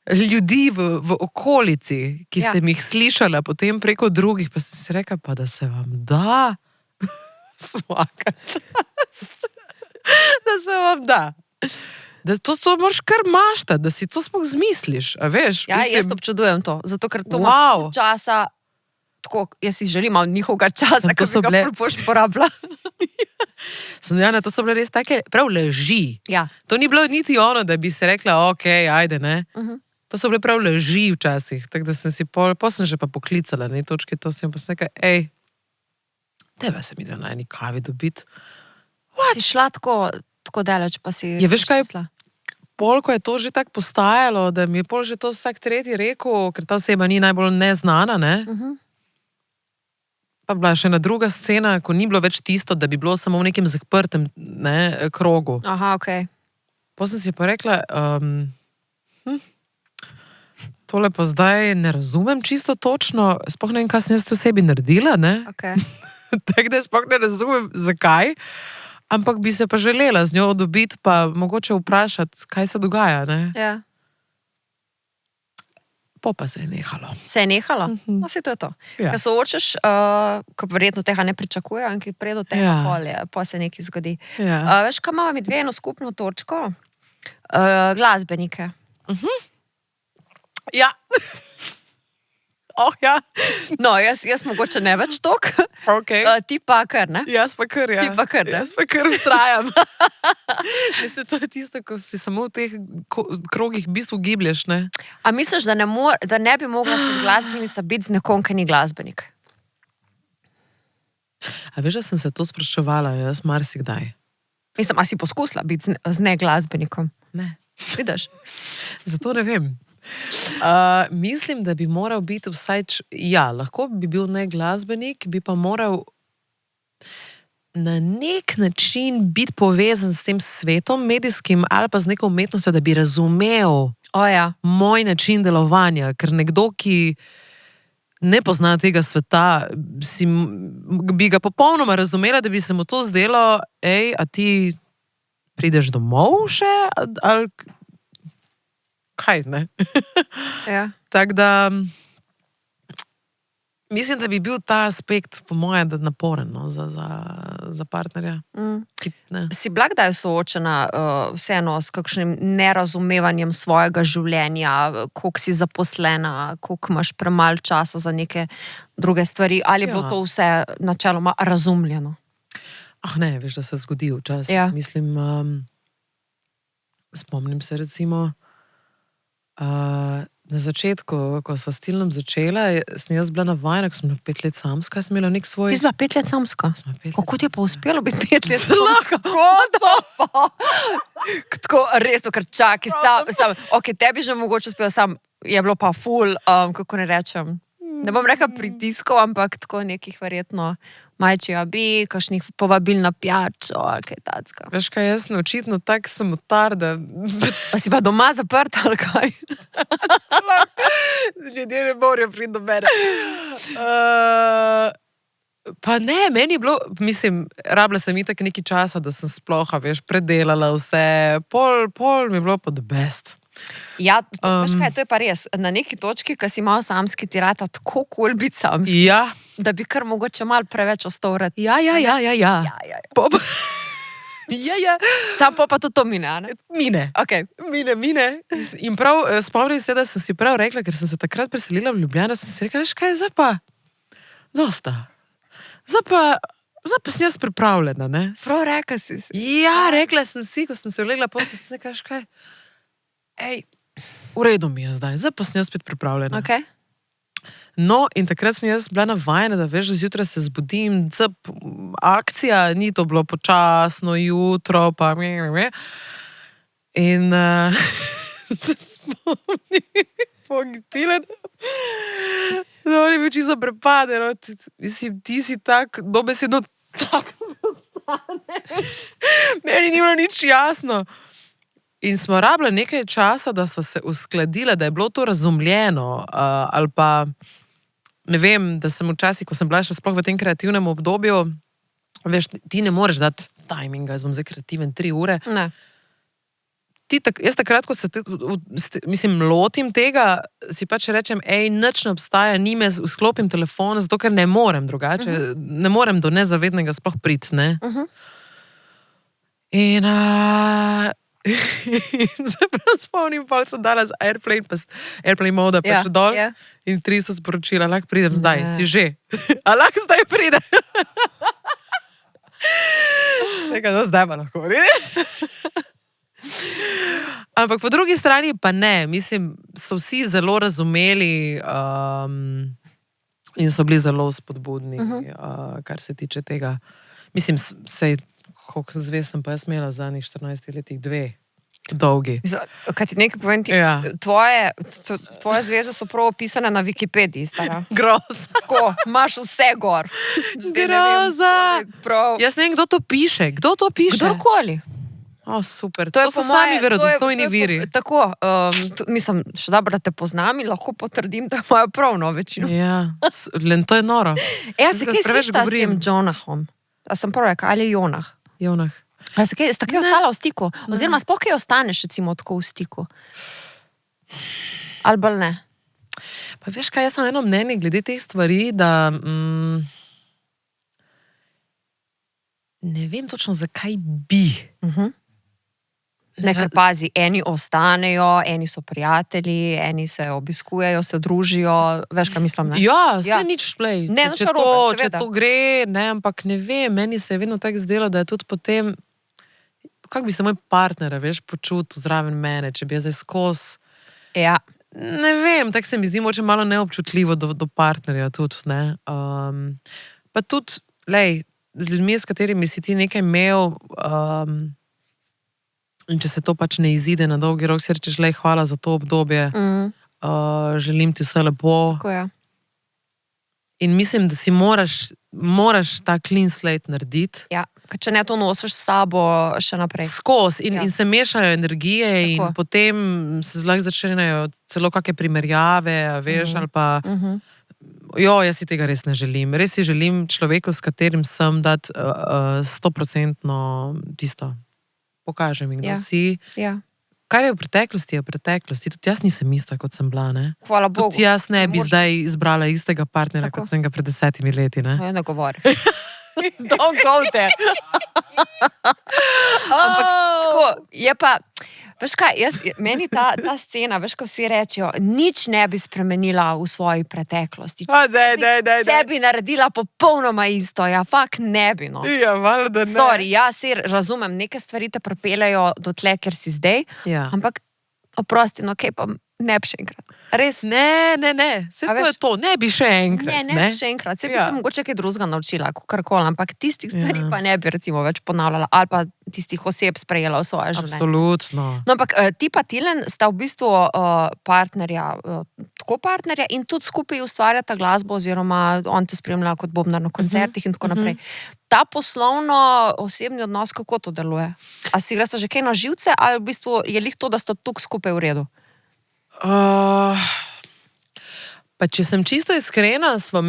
ljudi v okolici, ki sem jih slišala potem preko drugih, pa sem si rekla, pa da se vam da svaka čast. Da se vam da. Da to moraš kar maštati, da si to sploh zmisliš, a veš? Ja, jaz občudujem to, zato ker to imaš časa, tako, jaz si želim njihovega časa, ko bi ga boš porabila. Jana, to so bile res take prav leži. Ja. To ni bilo niti ono, da bi se rekla, ok, ajde, ne. To so bile prav leži včasih, tako da sem si pol sem že pa poklicala na točki, to sem pa se nekaj, tebe se mi da na eni kavi dobiti. Si šla tako daleč, pa si... Je, veš kaj, pol, ko je to že tako postajalo, da mi je pol že to vsak tretji rekel, ker ta oseba ni najbolj neznana, ne. Pa bila še ena druga scena, ko ni bilo več tisto, da bi bilo samo v nekem zaprtem krogu. Aha, okej. Potem sem si pa rekla, tole pa zdaj ne razumem čisto točno, sploh ne vem, kaj sem jaz to sebi naredila, ne? Tako da sploh ne razumem, zakaj, ampak bi se pa želela z njo dobiti, pa mogoče vprašati, kaj se dogaja, ne? Ja. Pa se je nehalo. Se je nehalo? No, si to je to. Ja. Ko soočaš, ko verjetno tega ne pričakujejo, in ki prej do tega pa se nekaj zgodi. Veš, kaj imamo mi dve eno skupno točko? Glasbenike. Ja. Ja. No, jaz mogoče ne več tok. Okay. Ti pa kar, ne? Jaz pa kar, ja. Ti pa kar, ne? Jaz pa kar vztrajam. Mislim, to je tisto, ko si samo v teh krogih v bistvu giblješ, ne? A misliš, da ne bi mogla kot glasbenica biti z nekom, ki ni glasbenik? A veš, da sem se to spraševala, jaz marsikdaj. Mislim, a si poskusila biti z neglasbenikom? Ne. Vidiš? Zato ne vem. Mislim, da bi moral biti vsaj... Ja, lahko bi bil neglasbenik, bi pa moral na nek način biti povezan s tem svetom medijskim ali pa z neko umetnostjo, da bi razumel moj način delovanja, ker nekdo, ki ne pozna tega sveta, bi ga popolnoma razumela, da bi se mu to zdelo, a ti prideš domov še, ali kaj, ne? Ja. Tako da mislim, da bi bil ta aspekt, po moje, da naporen, no, za partnerja. Si bila kdaj soočena vseeno s kakšnim nerazumevanjem svojega življenja, koliko si zaposlena, koliko imaš premalo časa za neke druge stvari, ali je bilo to vse načeloma razumljeno? Ne, veš, da se zgodi včasih. Ja. Mislim, spomnim se recimo, na začetku, ko sva s Tilnom začela, sem jaz bila navajena, ko sem bila 5 let samska, sem imela nek svoj... Ti si bila 5 let samska? Kako ti je pa uspelo biti 5 let samska? Tako res, ker čaki, ok, tebi že mogoče uspelo, je bilo pa ful, kako ne rečem, ne bom rekla pritiskov, ampak tako nekih verjetno majčija bi, kakšnih povabil na pijačo, ali kaj tacka. Veš kaj, jaz sem očitno tak samotar, da... Pa si pa doma zaprta, ali kaj? Ljudje ne morajo priti do mene. Pa ne, meni je bilo, mislim, rabila sem itak nekaj časa, da sem sploh, veš, predelala vse, pol mi je bilo pod best. Ja, veš kaj, to je pa res. Na neki točki, ko si malo samski, ti rata tako cool biti samski, Ja. da bi kar mogoče malo preveč ostal rad. Ja. Ja. Ja. Sam pa tudi to mine, a ne? Mine. Ok. Mine. In prav, spomnim se, da sem si prav rekla, ker sem se takrat preselila v Ljubljano, sem si rekla, veš kaj, zdaj pa, dosta. Zdaj pa sem jaz pripravljena, ne? Prav rekla si si. Ja, rekla sem si, ko sem se ulegla, pa sem si rekla, veš kaj, v redu mi je zdaj pa sem jaz spet pripravljena. Ok. No, in takrat sem jaz bila navajena, da veš, da zjutraj se zbudim, akcija, ni to bilo počasno, jutro, pa in se spomnim, Tilen, no, on je bil čisto prepaden, mislim, ti si tak, dobesedno tak zastaneš, meni ni bilo nič jasno. In smo rabili nekaj časa, da smo se uskladili, da je bilo to razumljeno, ali pa, ne vem, da sem včasih, ko sem bila še sploh v tem kreativnem obdobju, veš, ti ne moreš dati timinga, jaz bom zdaj kreativen 3 ure. Ne. Jaz takrat, ko se lotim tega, si pač rečem, nič ne obstaja, nime, sklopim telefon, zato ker ne morem drugače, ne morem do nezavednega sploh priti, ne. In se prav spomnim, pa sem dala z airplane moda pač dol in 300 sporočila, lahko pridem zdaj, si že. A lahko zdaj pride? Nekaj, no, zdaj pa lahko, ampak po drugi strani pa ne, mislim, so vsi zelo razumeli in so bili zelo spodbudni, kar se tiče tega. Mislim, sej koliko zvez sem pa jaz imela v zadnjih 14 letih 2 dolgi. Kaj ti nekaj povem, tvoje zveze so prav opisane na Wikipediji, stara. Groza. Tako, imaš vse gor. Groza. Jaz ne vem, kdo to piše. Kdorkoli. Super, to so sami verodostojni viri. Tako, mislim, še dobro, da te poznam in lahko potrdim, da imajo prav, no, večino. Ja, to je noro. Se kaj slišta s tem Jonahom? A sem prav rekla, ali Jonah? Jonah. Sta kaj ostala v stiku? Oziroma, sploh kaj ostaneš, recimo, tako v stiku? Ali bolj ne? Pa veš kaj, jaz sem eno mnenje glede teh stvari, da ne vem točno, zakaj bi. Nekaj pazi, eni ostanejo, eni so prijatelji, eni se obiskujejo, se družijo, veš, kaj mislim, ne? Ja, vse nič plej. Ne, nič narobe, če to gre, ne, ampak ne vem, meni se je vedno tako zdelo, da je tudi potem kako bi se moj partner, veš, počutil zraven mene, če bi jaz zdaj skozi. Ja. Ne vem, tako se mi zdi moče malo neobčutljivo do partnerja tudi, ne. Pa tudi, lej, z ljudmi, s katerimi si ti nekaj imel, in če se to pač ne izide na dolgi rok, si rečeš, lej, hvala za to obdobje, želim ti vse lepo. Tako je. In mislim, da si moraš ta clean slate narediti. Ja, ker če ne to nosiš s sabo še naprej. Skozi in se mešajo energije Tako. in potem se zlahka začnejo celo kakšne primerjave, a veš, ali pa jaz si tega res ne želim. Res si želim človeku, s katerim sem, dati 100% tisto. Pokažem jim, kdo si. Ja. Kar je v preteklosti, je v preteklosti. Tudi jaz nisem ista, kot sem bila, ne. Hvala Bogu. Tudi jaz ne bi zdaj izbrala istega partnera, Tako. kot sem ga pred 10 leti, ne. Ne govori. Don't go there. Ampak tako, je pa, veš kaj, meni ta scena, veš, ko vsi rečejo, nič ne bi spremenila v svoji preteklosti. Daj. Sebi naredila popolnoma isto, ja, fakt ne bi, no. Ja, valjda ne. Sorry, ja, se razumem, neke stvari te pripeljajo do tle, ker si zdaj, Ja. ampak oprosti, no, kaj pa ne bi še enkrat. Res. Ne. Vse A to je veš- to, ne bi še enkrat. Ne bi še enkrat. Se bi Ja. se mogoče kaj drugega naučila, kakorkoli, ampak tistih stvari Ja. pa ne bi recimo več ponavljala ali pa tistih oseb sprejela v svoje življenje. Absolutno. No, ampak ti pa Tilen sta v bistvu partnerja, tako partnerja in tudi skupaj ustvarjata glasbo oziroma on te spremlja kot bobnar na koncertih in tako naprej. Ta poslovno-osebni odnos, kako to deluje? A si gresta že kaj na živce ali v bistvu je lih to, da sta tukaj skupaj v redu? Pa če sem čisto iskrena, smo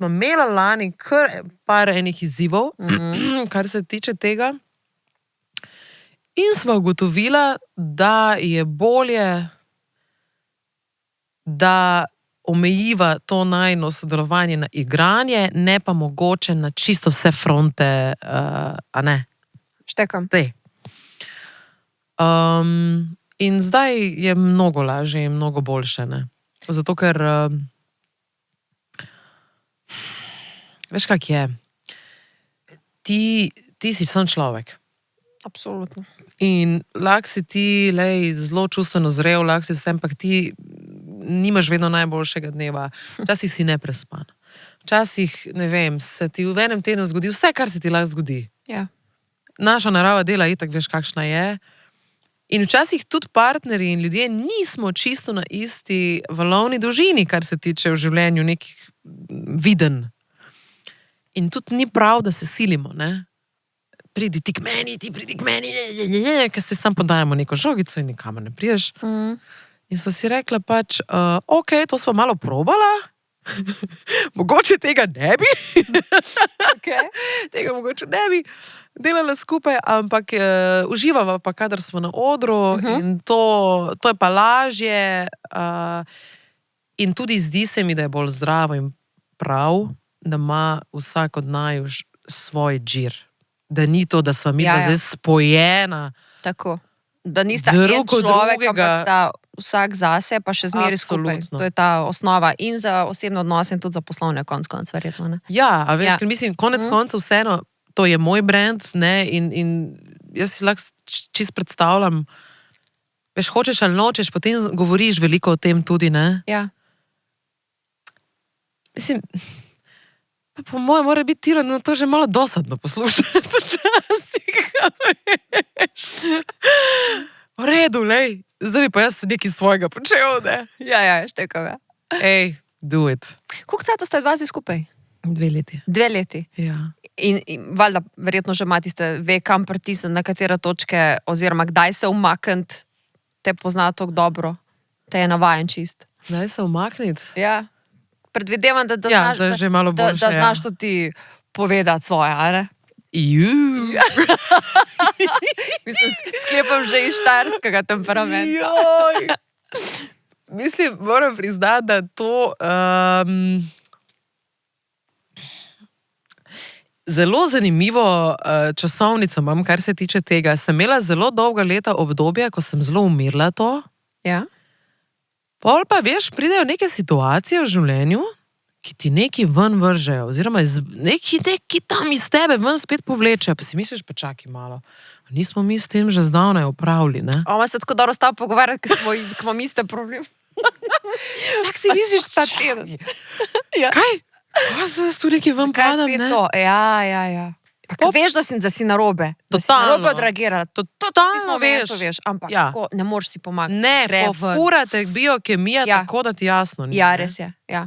imela lani kar par enih izzivov, kar se tiče tega. In smo ugotovila, da je bolje, da omejiva to najino sodelovanje na igranje, ne pa mogoče na čisto vse fronte, a ne. Štekam. Te. In zdaj je mnogo lažje in mnogo boljše, ne. Zato, ker veš, kak je. Ti si sam človek. Absolutno. In lahko si ti, lej, zelo čustveno zrel, lahko si vsem, ampak ti nimaš vedno najboljšega dneva. Včasih si neprespan. Včasih, ne vem, se ti v enem tednu zgodi vse, kar se ti lahko zgodi. Ja. Naša narava dela itak, veš, kakšna je. In včasih tudi partnerji in ljudje nismo čisto na isti valovni dolžini, kar se tiče v življenju nekih viden. In tudi ni prav, da se silimo, ne. Pridi ti k meni, ti pridi k meni, ker se sam podajamo neko žogico in nikamor ne priješ. In so si rekla pač, ok, to smo malo probala, mogoče tega ne bi, tega mogoče ne bi delala skupaj, ampak uživava pa, kadar smo na odru in to je pa lažje in tudi zdi se mi, da je bolj zdravo in prav, da ima vsak od naju svoj džir. Da ni to, da sva mi zdaj spojena. Tako. Da nista Drug od človek, drugega. ampak sta vsak zase, pa še zmeri skupaj. Absolutno. To je ta osnova in za osebne odnose in tudi za poslovne konc verjetno, ne? Ja, a veš, Ja. ker mislim, konec koncev vseeno, to je moj brand, ne, in jaz si lahko čisto predstavljam, veš, hočeš ali nočeš, potem govoriš veliko o tem tudi, ne. Ja. Mislim, pa po mojem mora biti Tilanu to že malo dosadno poslušati včasih, a veš. V redu, lej, zdaj bi pa jaz nekaj svojega počel, ne. Ja, štekam, ja. Ej, do it. Koliko cajta sta dva zdaj skupaj? 2 leti. 2 leti. Ja. In valjda, verjetno že ima tiste, ve kam pritisniti, na katere točke, oziroma kdaj se umakniti, te pozna tako dobro, te je navajen čist. Daj se umakniti. Ja. Predvidevam, da Ja, znaš, zdaj že malo boljše, da znaš ja. tudi povedati svoje, a ne? Mislim, sklepam že iz štajerskega temperamenta. Joj. Mislim, moram priznati, da to zelo zanimivo časovnico imam, kar se tiče tega. Sem imela zelo dolga leta obdobja, ko sem zelo umirila to. Ja? Pol pa, veš, pridejo neke situacije v življenju, ki ti neki ven vržejo, oziroma neki tam iz tebe ven spet povlečejo, pa si misliš, pa čakaj malo. Nismo mi s tem že zdavnaj opravili, ne? Oma se tako dobro stava pogovarjati, ko imam iste problem. Tak si misliš, ta teden. Ja. Kaj? Ko se jaz tu neki ven Kaj padam, spet ne? to? Ja. Pa ko veš, da si narobe. Da si Totalno. narobe odreagirala. Totalno veš. Ampak Ja. tako ne moreš si pomagati. Ne, Gre ven. pofurate biokemija, Ja. tako da ti jasno ni. Ja, ne. res je. Ja.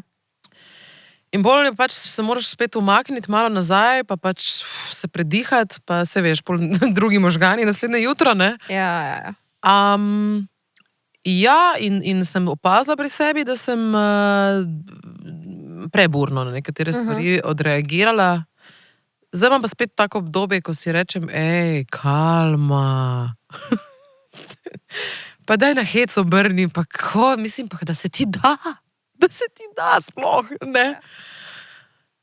In bolj je pač se moraš spet umakniti malo nazaj, pa pač se predihati, pa se veš, pol drugi možgani naslednje jutro, ne? Ja. Ja, in sem opazila pri sebi, da sem preburno na nekatere stvari odreagirala. Zdaj imam pa spet tako obdobje, ko si rečem, kalma. Pa daj na hec obrni, pa kako, mislim pa, da se ti da sploh, ne.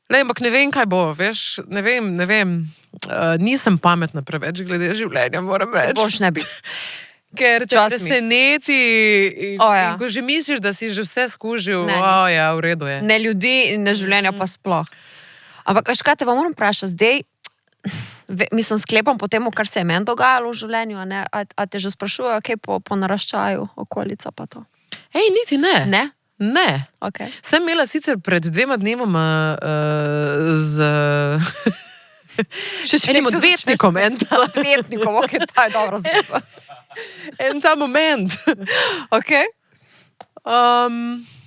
Lej, ampak ne vem, kaj bo, veš, ne vem, nisem pametna preveč glede življenja, moram reči. Boš ne bi. Ker te Trust me. preseneti in, Ja. in ko že misliš, da si že vse skužil, Ne, ja, v redu je. Ne ljudi in ne življenja pa sploh. Ampak, veš kaj, te vam moram vprašati, zdaj, mislim, sklepam po tem, kar se je meni dogajalo v življenju, a ne? A te že sprašujejo, kaj po naraščaju, okolica pa to? Ej, niti ne. Ne? Ne. Okay. Sem imela sicer pred 2 dnevoma z enim odvetnikom, Odvetnikom, ok, ta je dobro zgodba. en ta moment. Ok?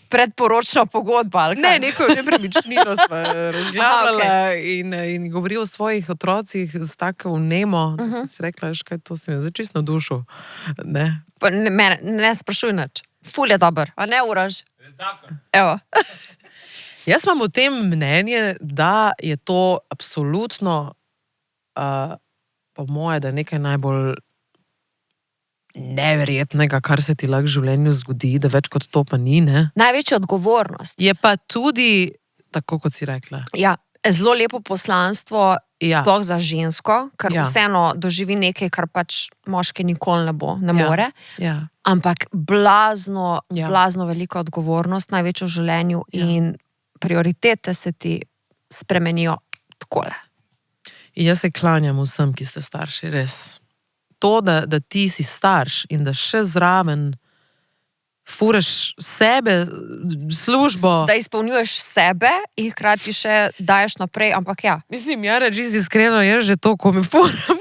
Predporočna pogodba, ali Ne, kaj? neko nepremičnino smo razglabljala in govoril o svojih otrocih z tako vnemo, da sem si rekla, veš kaj, to se mi je zdaj čisto na dušu. Ne. Pa ne sprašuj nič. Ful je dober, a ne uraž? Evo. Jaz imam v tem mnenje, da je to absolutno, po moje, da je nekaj najbolj neverjetnega, kar se ti lahko v življenju zgodi, da več kot to pa ni, ne? Največja odgovornost. Je pa tudi, tako kot si rekla. Ja, zelo lepo poslanstvo, Ja. sploh za žensko, ker Ja. vseeno doživi nekaj, kar pač moški nikoli ne more. Ja. Ampak blazno Ja. velika odgovornost, največjo v življenju Ja. in prioritete se ti spremenijo takole. In jaz se klanjam vsem, ki ste starši, res. To, da ti si starš in da še zraven furaš sebe, službo. Da izpolnjuješ sebe in hkrati še daješ naprej, ampak ja. Mislim, ja, reči iskreno, jaz že to, ko mi furam.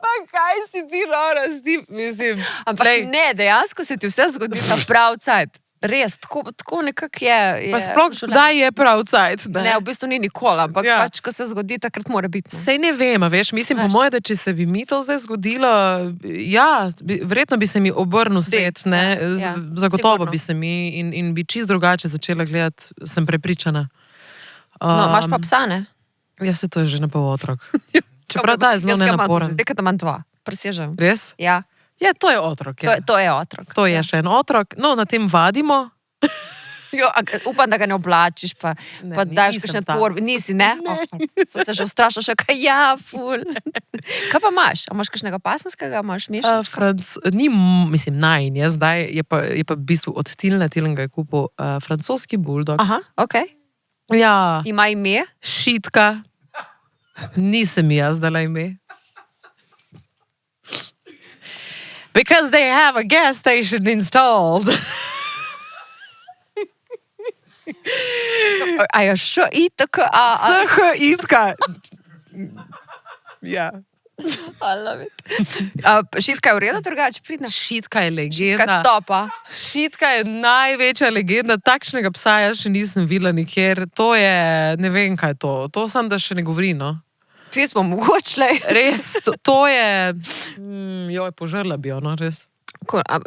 Pa kaj si ti nora, mislim. Ampak lej, ne, dejansko se ti vse zgodi na prav cajt. Res, tako nekako je. pa sploh, kdaj je prav cajt? Ne, v bistvu ni nikoli, ampak Ja. pač, ko se zgodi, takrat mora biti. No. Sej ne vem, a veš, mislim po Veš. moje, da če se bi mi to zdaj zgodilo, ja, verjetno bi se mi obrnil svet, ne, ja, zagotovo sigurno. bi se mi in bi čist drugače začela gledati, sem prepričana. No, imaš pa psa, ne? Ja, se to je že na pol otrok. Čeprav ta je zelo Jaz ga imam nenaporen. tudi, zdaj, ko imam 2, presežem. Res? Ja, Ja, to je otrok. Ja. to je otrok. To je še en otrok, no, na tem vadimo. Jo, upam, da ga ne oblačiš, pa daš nisem kakšne ta. torbe. Nisi, ne? So se že ustrašil, še kaj, ja, ful. Kaj pa imaš? A imaš kakšnega pasenskega, imaš mešanička? Mislim, najn je zdaj, je pa v bistvu od Tilna ga je kupil francoski buldog. Aha, ok. Ja, Ima ime? šitka. Nisem jaz dala ime. Because they have a gas station installed. A je še itak, SH-iska. Ja. Šitka je v redu, drugače pridna. Šitka je Kaj legenda. topa. Šitka je največja legenda, takšnega psa jaz še nisem videla nikjer. To je, ne vem kaj je to. To sem, da še ne govori, no. Pismo mogoče. Res, to je, joj, požrla bi jo, no, res.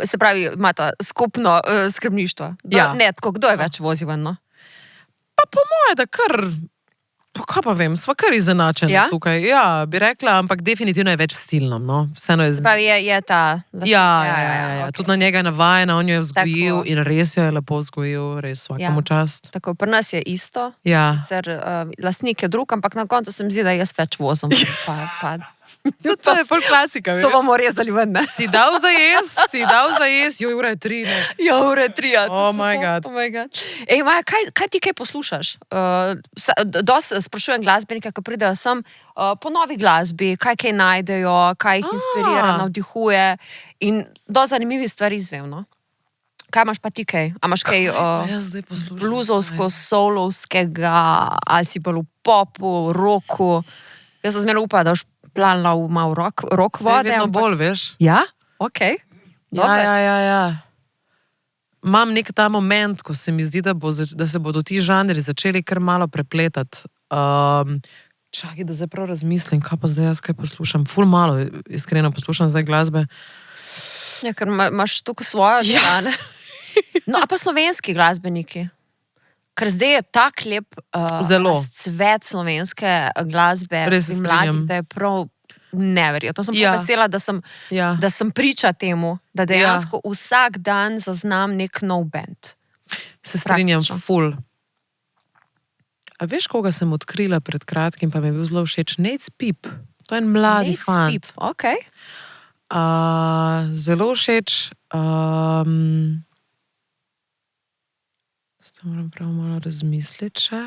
Se pravi, imata skupno skrbništvo. Ja. Ne, tako, kdo je več vozil ven, no? Pa po moje, da kar, pa kaj pa vem, sva kar izenačena Ja? tukaj. Ja, bi rekla, ampak definitivno je več stilno, no. Vseeno je Se pravi, je ta... Ja. ok. Tudi na njega je navajena, on jo je vzgojil Tako. in res jo je lepo vzgojil, res vsakemu Ja. čast. Tako, pri nas je isto. Ja. Sicer lastnik je drug, ampak na koncu se mi zdi, da jaz več vozim. Pa To je pol klasika, To veš. bomo rezali ven, ne? Si dal za jesti, jo, ura je 3, ne. Ja, ure 3. Oh my God. Oh my God. Ej, Maja, kaj ti kaj poslušaš? Dosti sprašujem glasbenike, ko pridejo sem po novi glasbi, kaj najdejo, kaj jih inspirira, navdihuje in do zanimivih stvari izvem, no? Kaj imaš pa ti kaj? A imaš kaj Jaz zdaj poslušam. bluzovsko, soulovskega, ali si bolj v popu, roku? Jaz sem zmerno upala, da boš planila v malo rock Vse vode. vedno ampak- bolj, veš. Ja? Ok. Dober. Ja. Imam nek ta moment, ko se mi zdi, da se bodo ti žanri začeli kar malo prepletati. Čakaj, da zdaj prav razmislim, kaj pa zdaj jaz kaj poslušam. Ful malo, iskreno poslušam zdaj glasbe. Ja, ker imaš tukaj svojo delo. No, a pa slovenski glasbeniki. Ker zdaj je tak lep Zelo. svet slovenske glasbe Res se pri mladih, strinjam. da je prav neverjetno. To sem Ja. vesela, Ja. da sem priča temu, da dejansko vsak dan zaznam nek nov band. Se strinjam, Praktično. ful. A veš, koga sem odkrila pred kratkim, pa mi je bil zelo všeč? Nate Pip. To je en mladi Nate fant. Spip, ok. Zelo všeč. Zdaj moram prav malo razmisliti še.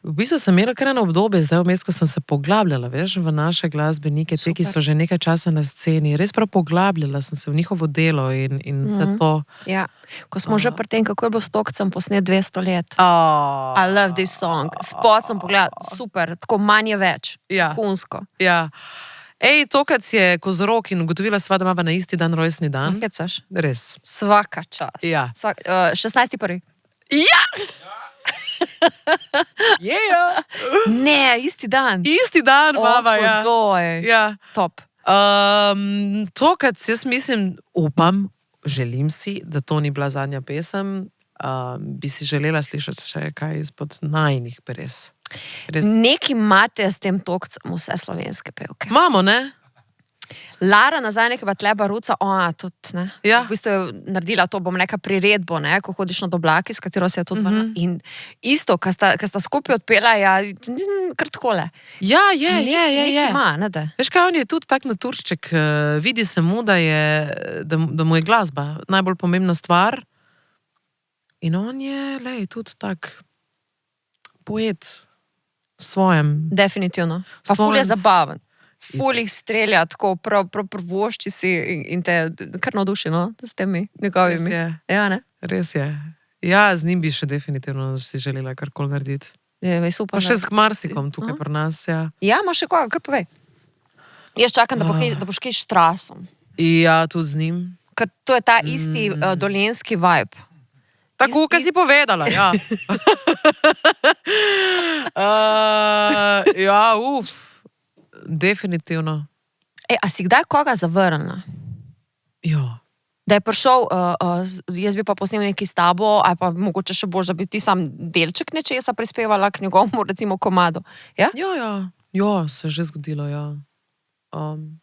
V bistvu sem imela kar eno obdobje, zdaj vmes, ko sem se poglabljala, veš, v naše glasbenike, te, ki Super. so že nekaj časa na sceni. Res prav poglabljala sem se v njihovo delo in vse to. Ja. Ko smo že pri tem, kako je bilo s Tokcem posnet 200 let. I love this song. Spot sem pogledala, super, tako manj je več. Ja. Kunsko. Ja. Ej, Tokac je kozorog in ugotovila sva, da imava na isti dan rojstni dan. Hecaš. Res. Svaka čast. Ja. 16.1. Yeah. Ne, isti dan. Isti dan imava, ja. Doj. Ja. Top. Tokac, jaz mislim, upam, želim si, da to ni bila zadnja pesem. Bi si želela slišati še kaj izpod najnih peres. Res. Neki imate s tem Tokcem vse slovenske pevke. Imamo, ne? Lara nazaj nekaj tleba ruca, ona tudi, ne. Ja. V bistvu je naredila to, bom neka priredbo, ne, ko hodiš na Doblaki, s katero se je tudi in isto, ko sta skupaj odpela, ja, kar takole. Ja, je. Ima, ne da. Veš kaj, on je tudi tak naturček, vidi se mu, da mu je glasba najbolj pomembna stvar. In on je, lej, tudi tak poet v svojem. Definitivno. Pa ful je zabaven. Ful jih strelja, tako prav prvošči si in te kar navduši, no, s temi njegovimi. Res je. Ja, ne? Res je. Ja, z njim bi še definitivno si želela karkoli narediti. Je super. Pa še z marsikom tukaj pri nas, ja. Ja, imaš še koga, kar povej. Jaz čakam, da boš kaj s Trasom. Ja, tudi z njim. Ker to je ta isti dolenski vibe. Tako, kaj si povedala, ja. Ja, definitivno. A si kdaj koga zavrnila? Ja. Da je prišel, jaz bi pa posnel nekaj s tabo, ali pa mogoče še boš, da bi ti sam delček nečesa prispevala k njegovemu, recimo, komadu. Ja? Ja, se je že zgodilo, ja.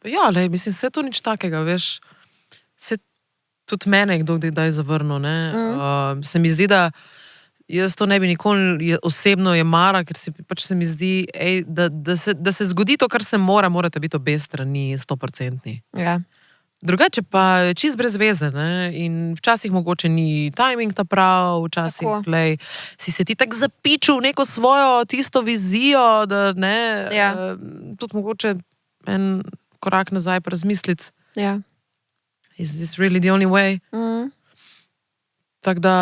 Ja, lej, mislim, se to nič takega, veš. Se tudi mene je kdo kdaj zavrnil, ne. Se mi zdi, da jaz to ne bi nikoli osebno jemala, ker se mi zdi, da se zgodi to, kar se morate biti obe strani 100%. Ja. Drugače pa je čist brez veze, ne? In včasih mogoče ni timing ta prav, včasih lej, si se ti tako zapičil v neko svojo tisto vizijo, da ne, tudi mogoče en korak nazaj pa razmisliti. Ja. Is this really the only way? Tako da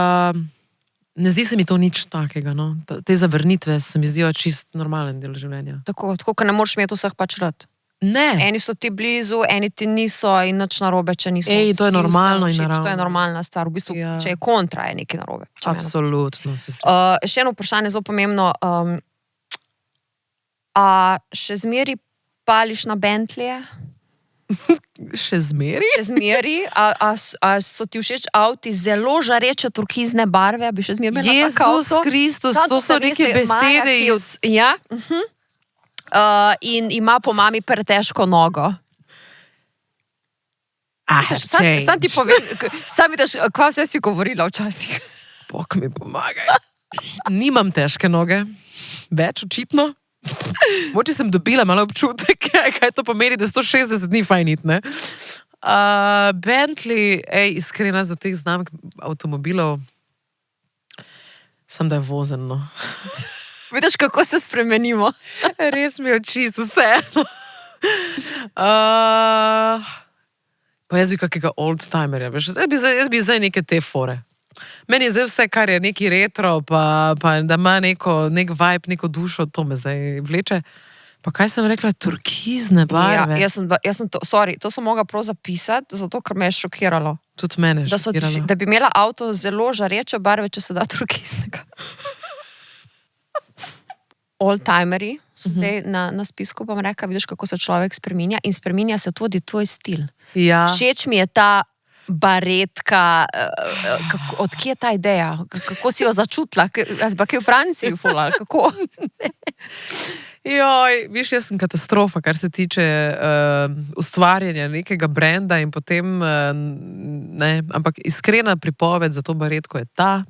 ne zdi se mi to nič takega, no. Te zavrnitve se mi zdijo čist normalen del življenja. Tako, ker ne moreš imeti vseh pač rad. Ne. Eni so ti blizu, eni ti niso in nič narobe, če nismo. To je normalno in naravno. To je normalna stvar. V bistvu, če je kontra, je nekaj narobe. Absolutno. Še eno vprašanje zelo pomembno. A še zmeri pališ na Bentleyje? Še zmeri? Še zmeri. A so ti všeč avti zelo žareče turkizne barve? Bi še zmeri imela tak avto? Jezus Kristus, to so neke besede iz... Ja? In ima po mami pretežko nogo. Sam ti povem, sam vidiš, kaj vse si govorila včasih. Bog mi pomagaj. Nimam težke noge. Več očitno. Moče sem dobila malo občutek, kaj to pomeni, da 160 dni fajn iti, ne? Bentley, iskrena za teh znamk avtomobilov, sem da je vozen, no. Vidiš, kako se spremenimo. Res mi je čisto vseeno. Pa jaz bi kakega oldtimerja, veš, jaz bi zdaj neke te fore. Meni je zdaj vse, kar je neki retro, pa da ima nek vibe, neko dušo, to me zdaj vleče. Pa kaj sem rekla, turkizne barve? Ja, jaz sem to sem mogla prav zapisati, zato ker me je šokiralo. Tudi mene je šokiralo. Da bi imela avto zelo žareče barve, če se da turkiznega. Oldtimerji so zdaj na spisku, pa bom rekla, vidiš, kako se človek spreminja in spreminja se tudi tvoj stil. Ja. Všeč mi je ta baretka, odkje je ta ideja? Kako si jo začutila? Jaz pa kaj v Franciji fulala, kako? Joj, viš, jaz sem katastrofa, kar se tiče ustvarjanja nekega brenda in potem, ampak iskrena pripoved za to baretko je ta,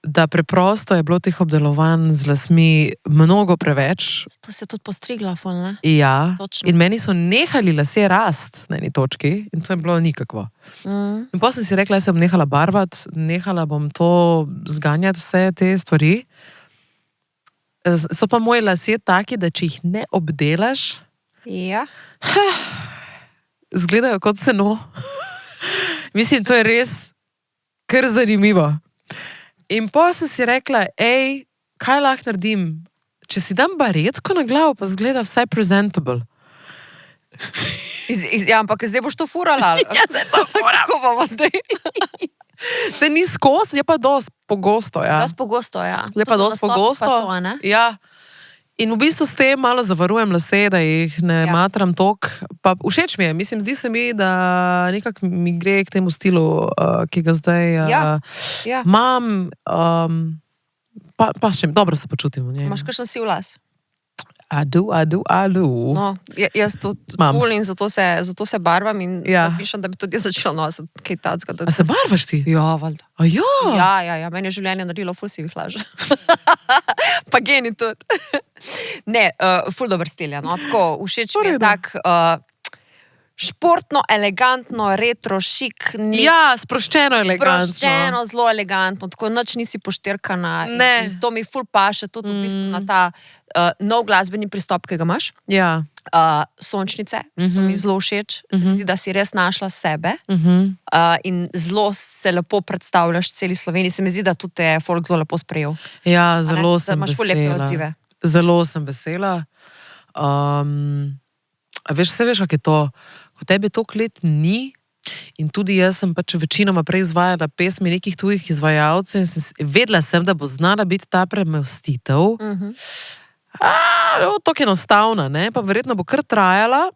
da preprosto je bilo teh obdelovanj z lasmi mnogo preveč. To se je tudi postrigla, ful, ne? Ja, Točno. in meni so nehali lasje rast na eni točki in to je bilo nikakvo. In potem sem si rekla, jaz sem nehala barvati, nehala bom to zganjati vse te stvari. So pa moji lasje taki, da če jih ne obdelaš, Ja. izgledajo kot seno. Mislim, to je res kar zanimivo. In potem sem si rekla, kaj lahko naredim? Če si dam baretko na glavo, pa zgleda vsaj presentable. Ja, ampak zdaj boš to furala. Ja, zdaj to furam. Kako bomo zdaj? Se ni skozi, je pa dosti pogosto, ja. Dosti pogosto, ja. Je pa Tudi dosti nastopi pogosto. pa to, ne? Ja. In v bistvu s tem malo zavarujem lase, da jih ne matram tok. Pa všeč mi je, mislim, zdi se mi, da nekako mi gre k temu stilu, ki ga zdaj imam. Pa še dobro se počutim v njej. Imaš kakšen siv las? I do. No, jaz to ful in zato se barvam in razmišljam, da bi tudi jaz začela nositi kaj tacga. A se barvaš ti? Ja, valjda. A ja? Ja, meni je življenje naredilo ful sivih laž. Pa geni tudi. Ne, ful dober stil, ja, no, tako, všeč mi je tak športno, elegantno, retro, šik. Ja, sproščeno, elegantno. Sproščeno, zelo elegantno, tako nič nisi poštirkana. Ne. In to mi ful paše, tudi v bistvu na ta nov glasbeni pristop, ki ga imaš. Ja. Sončnice so mi zelo všeč, se mi zdi, da si res našla sebe in zelo se lepo predstavljaš celi Sloveniji, se mi zdi, da tudi te je folk zelo lepo sprejel. Ja, zelo sem imaš ful lepe odzive. Zelo sem vesela. Veš, kak je to? Ko tebe toliko let ni in tudi jaz sem pač večinoma prej izvajala pesmi nekih tujih izvajalcev in vedela sem, da bo znala biti ta premostitev. Tako enostavna, ne? Pa verjetno bo kar trajala,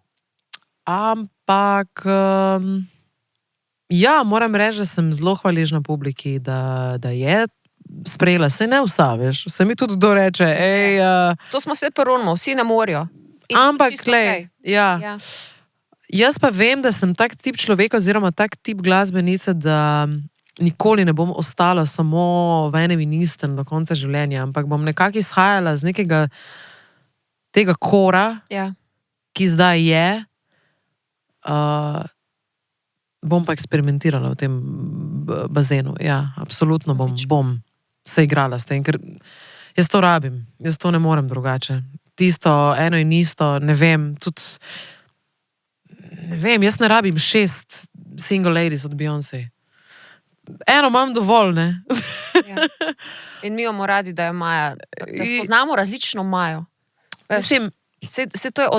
ampak ja, moram reči, da sem zelo hvaležna publiki, da je sprejela, se ne vsa, veš, se mi tudi kdo reče, To smo svet poronimo, vsi ne morajo. Ampak, glej, ja. Jaz pa vem, da sem tak tip človeka oziroma tak tip glasbenice, da nikoli ne bom ostala samo v enem in istem do konca življenja, ampak bom nekako izhajala z nekega tega kora, ki zdaj je, bom pa eksperimentirala v tem bazenu. Ja, absolutno bom se igrala s tem, ker jaz to rabim, jaz to ne morem drugače. Tisto, eno in isto, ne vem, tudi ne vem, jaz ne rabim 6 single ladies od Beyoncé. Eno imam dovolj, ne? Ja. In mi imamo radi, da je Maja, da spoznamo različno Majo. Mislim, to je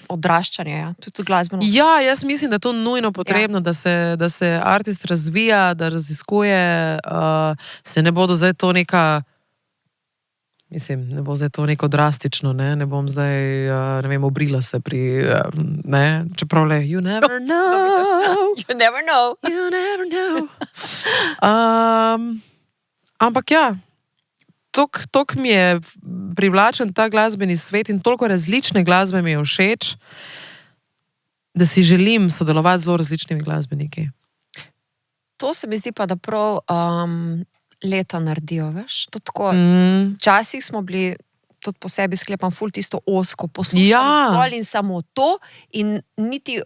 odraščanje, ja. To je tudi glasbeno. Ja, jaz mislim, da je to nujno potrebno, da se artist razvija, da raziskuje, se ne bodo zdaj to neka, mislim, ne bo zdaj to neko drastično, ne bom zdaj, ne vem, obrila se pri, ne, čeprav le, you never know. You never know. You never know. Ampak ja, toliko mi je privlačen ta glasbeni svet in toliko različne glasbe mi je všeč, da si želim sodelovati z zelo različnimi glasbeniki. To se mi zdi pa, da prav leta naredijo, veš? To tako, včasih smo bili tudi po sebi sklepam ful tisto osko, poslušam zgolj in samo to in niti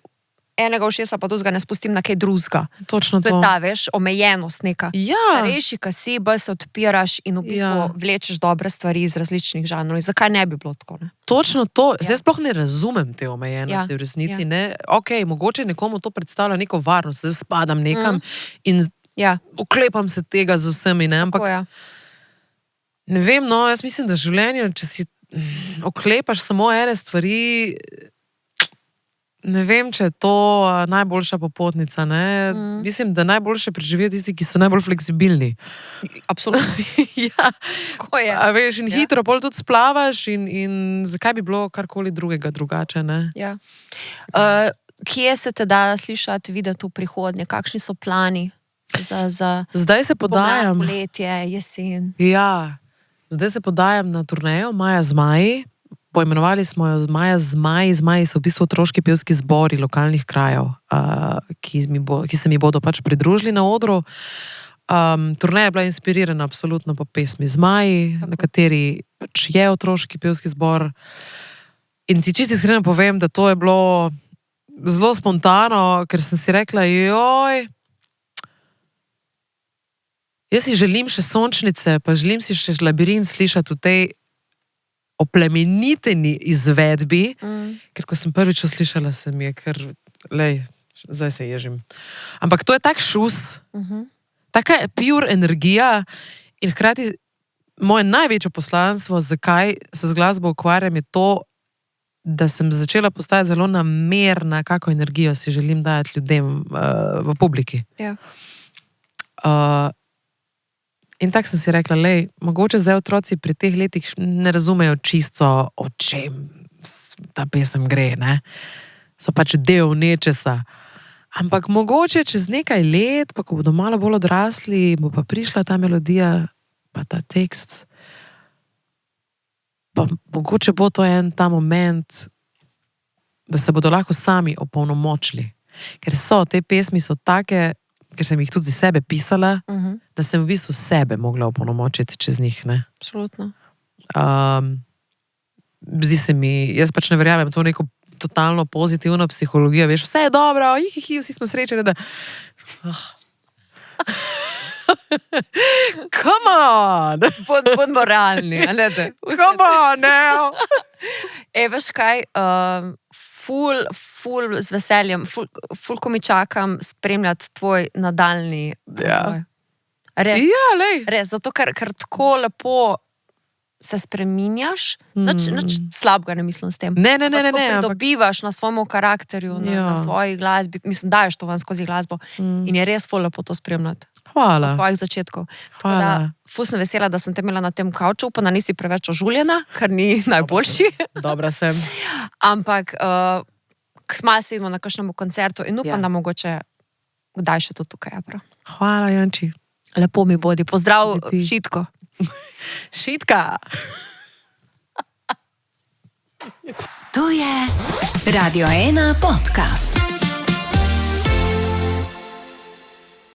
enega ušesa pa drugega ne spustim na kaj drugega. Točno To to. je ta, veš, omejenost neka. Ja. Starejši, ki si, bolj se odpiraš in v bistvu vlečeš dobre stvari iz različnih žanrov. In zakaj ne bi bilo tako, ne? Točno to. Zdaj sploh ne razumem te omejenosti Ja. v resnici. Ja. Ne? Ok, mogoče nekomu to predstavlja neko varnost, zdaj spadam nekam in Ja, oklepam se tega z vsemi, ne? Ampak tako je. ne vem, no, jaz mislim, da v življenju, če si oklepaš samo ene stvari, ne vem, če je to najboljša popotnica, ne? Mislim, da najboljše preživijo tisti, ki so najbolj fleksibilni. Absolutno. Ja. Tako je. A veš, in hitro pol tudi splavaš in zakaj bi bilo karkoli drugega drugače, ne? Ja. Kje se te da slišati, videti v prihodnje? Kakšni so plani za Zdaj se podajam. pomlad, poletje, jesen? Ja, zdaj se podajam na turnejo Maja Zmaji. Poimenovali smo jo Maja Zmaji. Zmaji so v bistvu otroški pevski zbori lokalnih krajev, ki se mi bodo pač pridružili na odru. Turneja je bila inspirirana absolutno po pesmi Zmaji, na kateri pač je otroški pevski zbor. In ti čisto iskreno povem, da to je bilo zelo spontano, ker sem si rekla, joj, jaz si želim še sončnice, pa želim si še labirint slišati v tej oplemeniteni izvedbi, ker ko sem prvič slišala, se mi je kar, lej, zdaj se ježim. Ampak to je tak šus, taka pure energija in hkrati moje največje poslanstvo, zakaj se z glasbo ukvarjam, je to, da sem začela postajati zelo namerna, kako energijo si želim dajati ljudem v publiki. Ja. In tako sem si rekla, lej, mogoče zdaj otroci pri teh letih ne razumejo čisto, o čem ta pesem gre, ne? So pač del nečesa. Ampak mogoče čez nekaj let, pa ko bodo malo bolj odrasli, bo pa prišla ta melodija, pa ta tekst, pa mogoče bo to en ta moment, da se bodo lahko sami opolnomočili. Ker so, te pesmi so take, ker sem jih tudi za sebe pisala, da sem v bistvu sebe mogla opolnomočiti čez njih, ne. Absolutno. Zdi se mi, jaz pač ne verjamem to neko totalno pozitivno psihologijo, veš, vse je dobro, vsi smo srečni, da... Come on! Bodimo realni, a ne te? Come on, now! Veš kaj, ful z veseljem, ful ko mi čakam spremljati tvoj nadaljni razvoj. Res, Ja, lej. res, zato ker tako lepo se spreminjaš, nič slabega ne mislim s tem. Ne, Tako ampak pridobivaš na svojemu karakterju, na svoji glasbi, mislim, daješ to ven skozi glasbo in je res ful lepo to spremljati. hvala, Tvojih začetkov. Tako da, hvala. ful sem vesela, da sem te imela na tem kavču, pa da nisi preveč ožuljena, kar ni najboljši. Dobra sem. Ampak kmalu se vidimo na kakšnem koncertu in upam, Ja. da mogoče kdaj še to tukaj. Ja, prav. Hvala, Janči. Lepo mi bodi. Pozdrav, Ti. Šitko. Šitka. To je Radio 1 podcast.